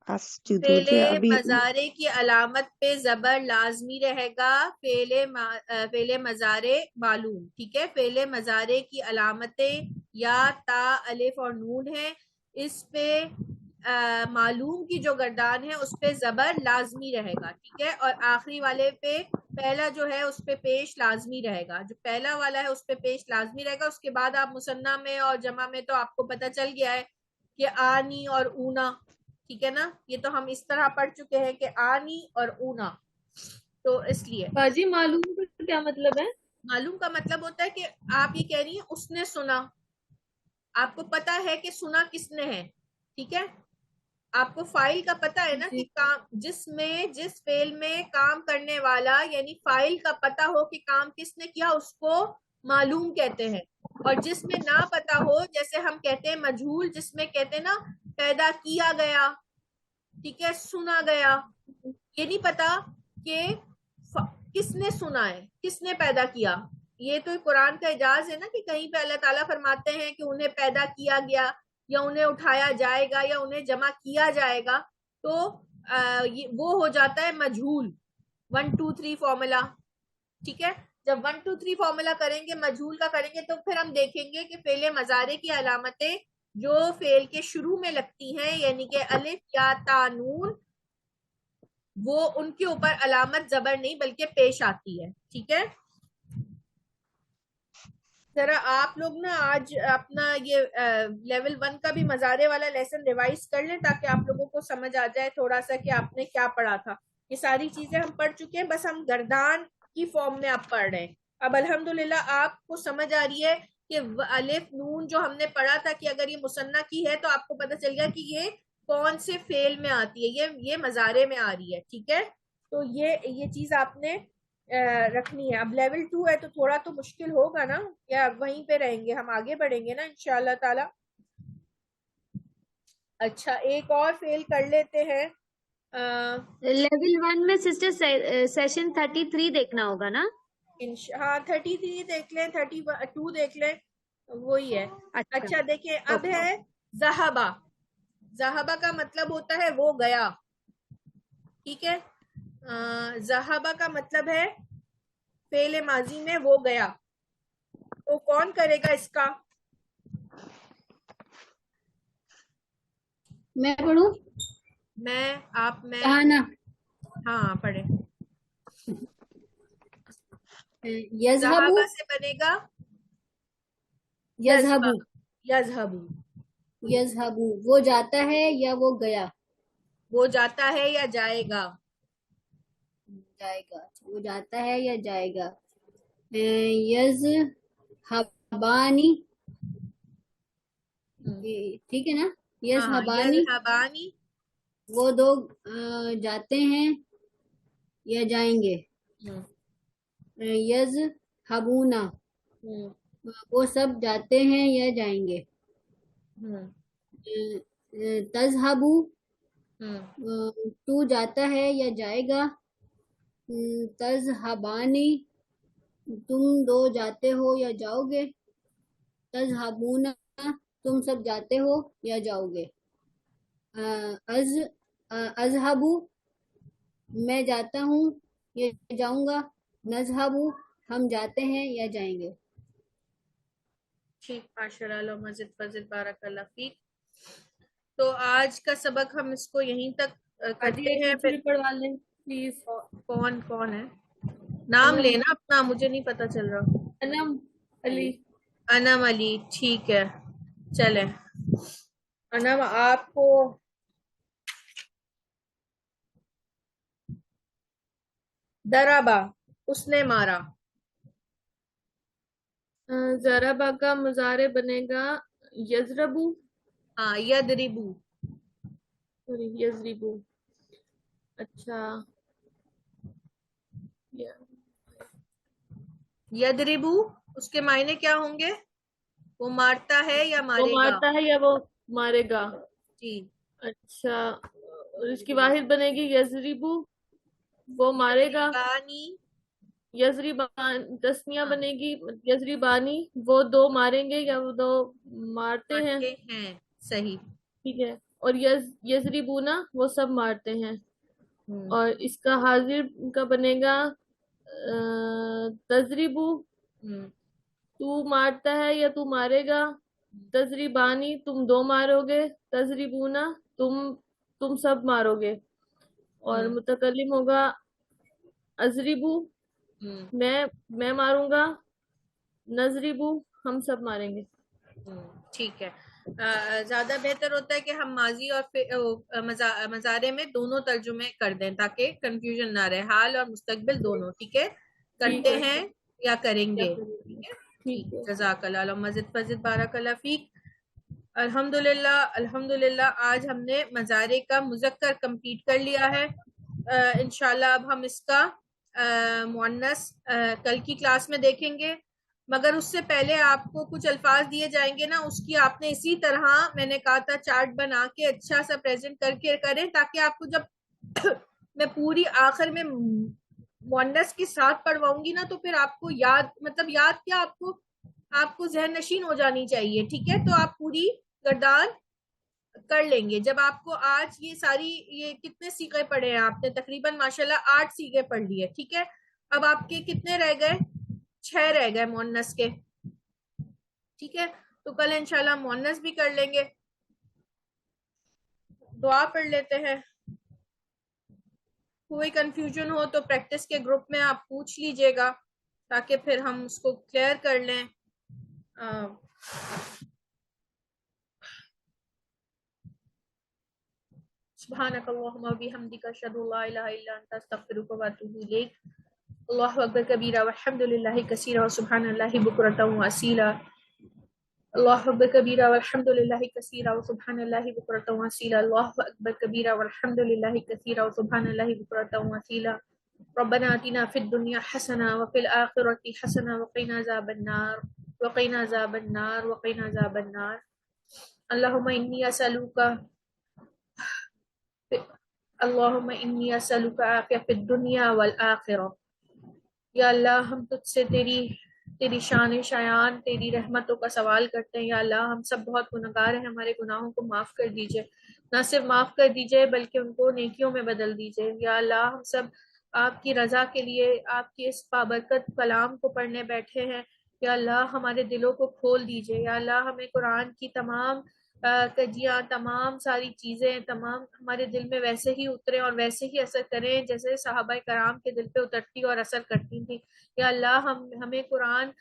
Speaker 1: فعل مضارع کی علامت پہ زبر لازمی رہے گا. فعل مضارع معلوم، ٹھیک ہے. فعل مضارع کی علامتیں یا تا الف اور نون ہے، اس پہ معلوم کی جو گردان ہے اس پہ زبر لازمی رہے گا، ٹھیک ہے. اور آخری والے پہ پہلا جو ہے اس پہ پیش لازمی رہے گا. جو پہلا والا ہے اس پہ پیش لازمی رہے گا. اس کے بعد آپ مثنیٰ میں اور جمع میں تو آپ کو پتہ چل گیا ہے کہ آنی اور اونا، ٹھیک ہے نا. یہ تو ہم اس طرح پڑھ چکے ہیں کہ آنی اور اونا. تو اس لیے
Speaker 12: باجی معلوم کا کیا مطلب ہے؟
Speaker 1: معلوم کا مطلب ہوتا ہے کہ آپ یہ کہہ رہی ہیں اس نے سنا، آپ کو پتا ہے کہ سنا کس نے ہے، ٹھیک ہے. آپ کو فائل کا پتا ہے نا کہ جس فعل میں کام کرنے والا یعنی فائل کا پتا ہو کہ کام کس نے کیا اس کو معلوم کہتے ہیں. اور جس میں نہ پتا ہو جیسے ہم کہتے ہیں مجہول، جس میں کہتے ہیں نا پیدا کیا گیا، ٹھیک ہے، سنا گیا. یہ نہیں پتا کہ کس نے سنا ہے، کس نے پیدا کیا. یہ تو قرآن کا اعجاز ہے نا کہ کہیں پہ اللہ تعالیٰ فرماتے ہیں کہ انہیں پیدا کیا گیا یا انہیں اٹھایا جائے گا یا انہیں جمع کیا جائے گا. تو وہ ہو جاتا ہے مجہول. 1 2 3 فارمولا، ٹھیک ہے. جب 1 2 3 فارمولا کریں گے، مجہول کا کریں گے، تو پھر ہم دیکھیں گے کہ فعل مضارع کی علامتیں جو فعل کے شروع میں لگتی ہیں یعنی کہ الف یا تا نون، وہ ان کے اوپر علامت زبر نہیں بلکہ پیش آتی ہے. ٹھیک ہے, ذرا آپ لوگ نا آج اپنا یہ لیول 1 کا بھی مزارے والا لیسن ریوائز کر لیں تاکہ آپ لوگوں کو سمجھ آ جائے تھوڑا سا کہ آپ نے کیا پڑھا تھا. یہ ساری چیزیں ہم پڑھ چکے ہیں, بس ہم گردان کی فارم میں اب پڑھ رہے ہیں. اب الحمدللہ آپ کو سمجھ آ رہی ہے کہ الف نون جو ہم نے پڑھا تھا کہ اگر یہ مثنیٰ کی ہے تو آپ کو پتہ چل گیا کہ یہ کون سے فعل میں آتی ہے, یہ مزارے میں آ رہی ہے. ٹھیک ہے, تو یہ چیز آپ نے رکھنی ہے. اب لیول 2 ہے تو تھوڑا تو مشکل ہوگا نا, یا وہیں پہ رہیں گے, ہم آگے بڑھیں گے نا انشاءاللہ تعالی. اچھا, ایک اور فیل کر لیتے ہیں.
Speaker 9: لیول 1 میں سسٹر سیشن 33 دیکھنا ہوگا نا.
Speaker 1: ہاں 33 دیکھ لیں, 32 دیکھ لیں, وہی ہے. اچھا دیکھیں, اب ہے ذہبا. ذہبا کا مطلب ہوتا ہے وہ گیا. ٹھیک ہے, ذہبا کا مطلب ہے فعل ماضی میں وہ گیا. تو کون کرے گا اس کا؟
Speaker 7: میں پڑھوں؟
Speaker 1: میں, آپ, میں. ہاں پڑھیں. ذہبا سے بنے گا
Speaker 7: یذہبو.
Speaker 1: یذہبو.
Speaker 7: یذہبو وہ جاتا ہے یا وہ گیا؟
Speaker 1: وہ جاتا ہے یا جائے گا؟
Speaker 7: جائے گا. وہ جاتا ہے یا جائے گا. یذہبانی, ٹھیک ہے نا.
Speaker 1: یذہبانی
Speaker 7: وہ دو جاتے ہیں یا جائیں گے. یذہبونا وہ سب جاتے ہیں یا جائیں گے. تذہبو تو جاتا ہے یا جائے گا. تذہبانی تم دو جاتے ہو یا جاؤ گے. تذہبونا تم سب جاتے ہو یا جاؤ گے. اذہبو میں جاتا ہوں یا جاؤں گا. نذہبو ہم جاتے ہیں یا جائیں گے.
Speaker 1: ٹھیک, ماشاء اللہ, مزید فضل, بارک اللہ فیک. تو آج کا سبق ہم اس کو یہیں تک کرتے ہیں. پھر
Speaker 12: پڑھوا لیں پلیز.
Speaker 1: کون ہے؟ نام لینا اپنا, مجھے نہیں پتا چل رہا.
Speaker 12: انم علی.
Speaker 1: انم علی, ٹھیک ہے, چلیں. انم آپ کو دربا اس نے مارا.
Speaker 12: ضربا کا مضارع بنے گا یضربو.
Speaker 1: ہاں یضربو.
Speaker 12: سوری یضربو. اچھا,
Speaker 1: یضربو اس کے معنی کیا ہوں گے؟ وہ مارتا ہے یا مارے گا؟
Speaker 12: وہ مارتا ہے یا وہ مارے گا.
Speaker 1: جی.
Speaker 12: اچھا, اس کی واحد بنے گی یضربو وہ مارے گا. یضربان تسنیہ بنے گی یضربانی وہ دو ماریں گے یا وہ دو مارتے ہیں.
Speaker 1: صحیح.
Speaker 12: ٹھیک ہے, اور یضربونا وہ سب مارتے ہیں. اور اس کا حاضر کا بنے گا تضربو تو مارتا ہے یا تو مارے گا. تضربانی تم دو مارو گے. تضربونا تم سب مارو گے. اور متکلم ہوگا اضربو میں ماروں گا. نضربو ہم سب ماریں گے.
Speaker 1: ٹھیک ہے, زیادہ بہتر ہوتا ہے کہ ہم ماضی اور مضارع میں دونوں ترجمے کر دیں تاکہ کنفیوژن نہ رہے, حال اور مستقبل دونوں. ٹھیک ہے, کرتے ہیں یا کریں گے. ٹھیک ہے, جزاک اللہ, مزید فضل, بارک اللہ فیک. الحمدللہ آج ہم نے مضارع کا مذکر کمپلیٹ کر لیا ہے. انشاءاللہ اب ہم اس کا مؤنث کل کی کلاس میں دیکھیں گے, مگر اس سے پہلے آپ کو کچھ الفاظ دیے جائیں گے نا, اس کی آپ نے اسی طرح میں نے کہا تھا چارٹ بنا کے اچھا سا پریزنٹ کر کے کریں تاکہ آپ کو جب میں پوری آخر میں مؤنث کے ساتھ پڑھواؤں گی نا تو پھر آپ کو یاد کیا آپ کو ذہن نشین ہو جانی چاہیے. ٹھیک ہے, تو آپ پوری گردان کر لیں گے. جب آپ کو آج یہ کتنے سیغے پڑھے ہیں آپ نے؟ تقریباً ماشاءاللہ 8 سیغے پڑھ لیے. ٹھیک ہے, اب آپ کے کتنے رہ گئے؟ 6 رہ گئے مؤنث کے. ٹھیک ہے, تو کل انشاءاللہ مؤنث بھی کر لیں گے. دعا پڑھ لیتے ہیں. کوئی کنفیوژن ہو تو پریکٹس کے گروپ میں آپ پوچھ لیجئے گا تاکہ پھر ہم اس کو کلیئر کر لیں. سبحانک اللہم و بحمدک اشہد ان لا الہ الا انت استغفرک و اتوب الیک. اللہ اکبر کبیرہ والحمد للہ کثیرہ وسبحان اللہ بکرۃ واسیلا. اللہ اکبر کبیرہ والحمد للہ کثیرہ وسبحان اللہ بکرۃ واسیلا. اللہ اکبر کبیرہ والحمد للہ کثیرہ وسبحان اللہ بکرۃ واسیلا. ربنا آتنا فی الدنیا حسنہ وفی الآخرۃ حسنہ وقنا عذاب النار وقنا عذاب النار وقنا عذاب النار. اللہم انی اسألک اللہم انی اسألک عافیہ فی الدنیا والآخرہ. یا اللہ ہم تجھ سے تیری شان شایان تیری رحمتوں کا سوال کرتے ہیں. یا اللہ ہم سب بہت گنہگار ہیں, ہمارے گناہوں کو معاف کر دیجئے. نہ صرف معاف کر دیجئے بلکہ ان کو نیکیوں میں بدل دیجئے. یا اللہ ہم سب آپ کی رضا کے لیے آپ کی اس بابرکت کلام کو پڑھنے بیٹھے ہیں. یا اللہ ہمارے دلوں کو کھول دیجئے. یا اللہ ہمیں قرآن کی تمام کجیاں, تمام ساری چیزیں تمام ہمارے دل میں ویسے ہی اتریں اور ویسے ہی اثر کریں جیسے صحابہ کرام کے دل پہ اترتی اور اثر کرتی تھی. یا اللہ ہمیں قرآن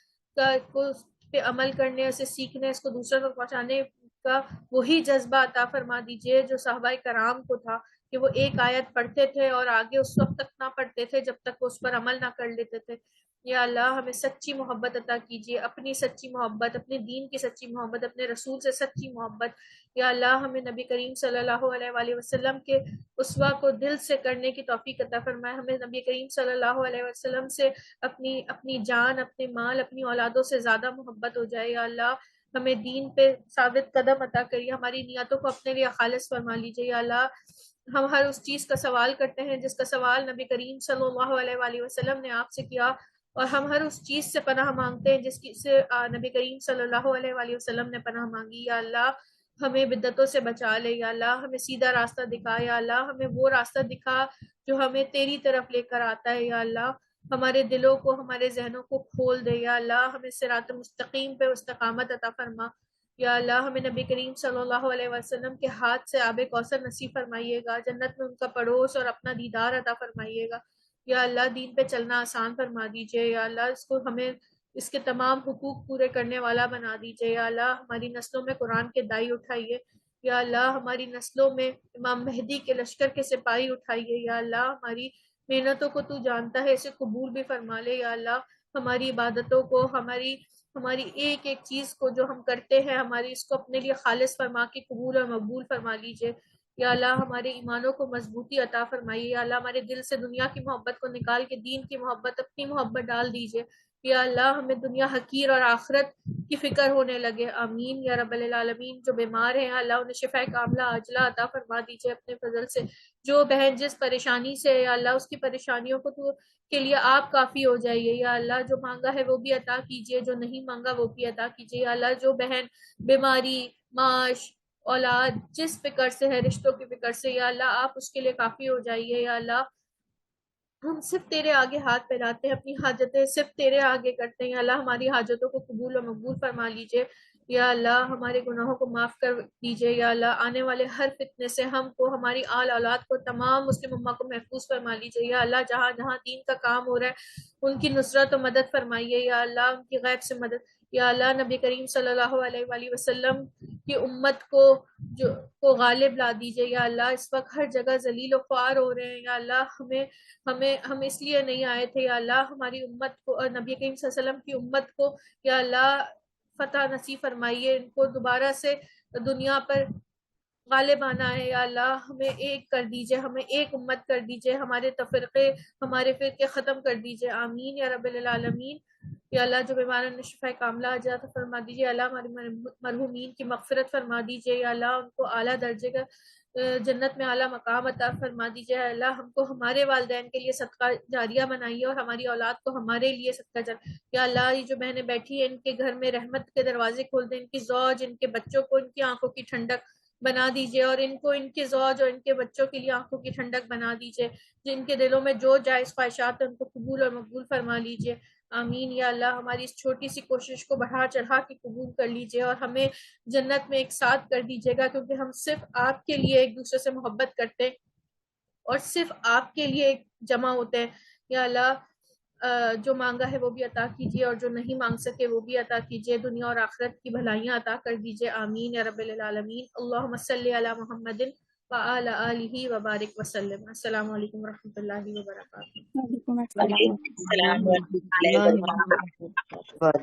Speaker 1: کو پہ عمل کرنے, اسے سیکھنے, اس کو دوسروں تک پہنچانے کا وہی جذبہ عطا فرما دیجئے جو صحابہ کرام کو تھا کہ وہ ایک آیت پڑھتے تھے اور آگے اس وقت تک نہ پڑھتے تھے جب تک وہ اس پر عمل نہ کر لیتے تھے. یا اللہ ہمیں سچی محبت عطا کیجیے, اپنی سچی محبت, اپنے دین کی سچی محبت, اپنے رسول سے سچی محبت. یا اللہ ہمیں نبی کریم صلی اللہ علیہ وآلہ وسلم کے اسوہ کو دل سے کرنے کی توفیق عطا فرمائے. ہمیں نبی کریم صلی اللہ علیہ وسلم سے اپنی جان, اپنے مال, اپنی اولادوں سے زیادہ محبت ہو جائے. یا اللہ ہمیں دین پہ ثابت قدم عطا کریے, ہماری نیتوں کو اپنے لیے خالص فرما لیجیے. یا اللہ ہم ہر اس چیز کا سوال کرتے ہیں جس کا سوال نبی کریم صلی اللہ علیہ وآلہ وسلم نے آپ سے کیا, اور ہم ہر اس چیز سے پناہ مانگتے ہیں جس کی سے نبی کریم صلی اللہ علیہ وآلہ وسلم نے پناہ مانگی. یا اللہ ہمیں بدعتوں سے بچا لے. یا اللہ ہمیں سیدھا راستہ دکھا. یا اللہ ہمیں وہ راستہ دکھا جو ہمیں تیری طرف لے کر آتا ہے. یا اللہ ہمارے دلوں کو, ہمارے ذہنوں کو کھول دے. یا اللہ ہمیں صراط مستقیم پہ استقامت عطا فرما. یا اللہ ہمیں نبی کریم صلی اللہ علیہ وسلم کے ہاتھ سے آب کوثر نصیب فرمائیے گا, جنت میں ان کا پڑوس اور اپنا دیدار عطا فرمائیے گا. یا اللہ دین پہ چلنا آسان فرما دیجئے. یا اللہ اس کو ہمیں اس کے تمام حقوق پورے کرنے والا بنا دیجئے. یا اللہ ہماری نسلوں میں قرآن کے دائی اٹھائیے. یا اللہ ہماری نسلوں میں امام مہدی کے لشکر کے سپاہی اٹھائیے. یا اللہ ہماری محنتوں کو تو جانتا ہے, اسے قبول بھی فرما لے. یا اللہ ہماری عبادتوں کو, ہماری ایک ایک چیز کو جو ہم کرتے ہیں, ہماری اس کو اپنے لیے خالص فرما کے قبول اور مقبول فرما لیجئے. یا اللہ ہمارے ایمانوں کو مضبوطی عطا فرمائیے. یا اللہ ہمارے دل سے دنیا کی محبت کو نکال کے دین کی محبت, اپنی محبت ڈال دیجئے. یا اللہ ہمیں دنیا حقیر اور آخرت کی فکر ہونے لگے. آمین یا رب العالمین. جو بیمار ہیں اللہ انہیں شفا کاملہ عاجلہ عطا فرما دیجئے اپنے فضل سے. جو بہن جس پریشانی سے, یا اللہ اس کی پریشانیوں کو تو کے لیے آپ کافی ہو جائیے. یا اللہ جو مانگا ہے وہ بھی عطا کیجئے, جو نہیں مانگا وہ بھی عطا کیجئے. یا اللہ جو بہن بیماری, معاش, اولاد جس فکر سے ہے, رشتوں کی فکر سے, یا اللہ آپ اس کے لیے کافی ہو جائیے. یا اللہ ہم صرف تیرے آگے ہاتھ پھیلاتے ہیں, اپنی حاجتیں صرف تیرے آگے کرتے ہیں. یا اللہ ہماری حاجتوں کو قبول و مقبول فرما لیجئے. یا اللہ ہمارے گناہوں کو معاف کر دیجئے. یا اللہ آنے والے ہر فتنے سے ہم کو, ہماری آل اولاد کو, تمام مسلم امہ کو محفوظ فرما لیجئے. یا اللہ جہاں جہاں دین کا کام ہو رہا ہے ان کی نصرت و مدد فرمائیے. یا اللہ ان کی غیب سے مدد. یا اللہ نبی کریم صلی اللہ علیہ وآلہ وسلم کی امت کو غالب لا دیجئے. یا اللہ اس وقت ہر جگہ ذلیل و خوار ہو رہے ہیں. یا اللہ ہم اس لیے نہیں آئے تھے. یا اللہ ہماری امت کو اور نبی کریم صلی اللہ علیہ وسلم کی امت کو یا اللہ فتح نصیب فرمائیے. ان کو دوبارہ سے دنیا پر غالب آنا ہے. یا اللہ ہمیں ایک کر دیجئے, ہمیں ایک امت کر دیجئے, ہمارے تفرقے, ہمارے فرقے ختم کر دیجئے. آمین یا رب العالمین. یا اللہ جو بیماروں نے شفا کاملہ عاجلہ فرما دیجئے. اللہ ہمارے مرحومین کی مغفرت فرما دیجئے. یا اللہ ان کو اعلیٰ درجے کا جنت میں اعلیٰ مقام عطا فرما دیجئے. اللہ ہم کو ہمارے والدین کے لیے صدقہ جاریہ بنائیے اور ہماری اولاد کو ہمارے لیے صدقہ جاریہ. یا اللہ یہ جو بہنیں بیٹھی ہیں ان کے گھر میں رحمت کے دروازے کھول دیں, ان کی زوج, ان کے بچوں کو ان کی آنکھوں کی ٹھنڈک بنا دیجئے, اور ان کو ان کے زوج اور ان کے بچوں کے لیے آنکھوں کی ٹھنڈک بنا دیجئے. جن کے دلوں میں جو جائز خواہشات ہیں ان کو قبول اور مقبول فرما لیجئے. آمین. یا اللہ ہماری اس چھوٹی سی کوشش کو بڑھا چڑھا کے قبول کر لیجئے اور ہمیں جنت میں ایک ساتھ کر دیجئے گا, کیونکہ ہم صرف آپ کے لیے ایک دوسرے سے محبت کرتے ہیں. اور صرف آپ کے لیے جمع ہوتے ہیں. یا اللہ جو مانگا ہے وہ بھی عطا کیجیے اور جو نہیں مانگ سکے وہ بھی عطا کیجیے. دنیا اور آخرت کی بھلائیاں عطا کر دیجیے. آمین یا رب العالمین. اللہم صلی علی محمد وعلی آلہ وبارک وسلم. السلام علیکم ورحمۃ اللہ وبرکاتہ.
Speaker 4: وعلیکم السلام.
Speaker 10: اللہ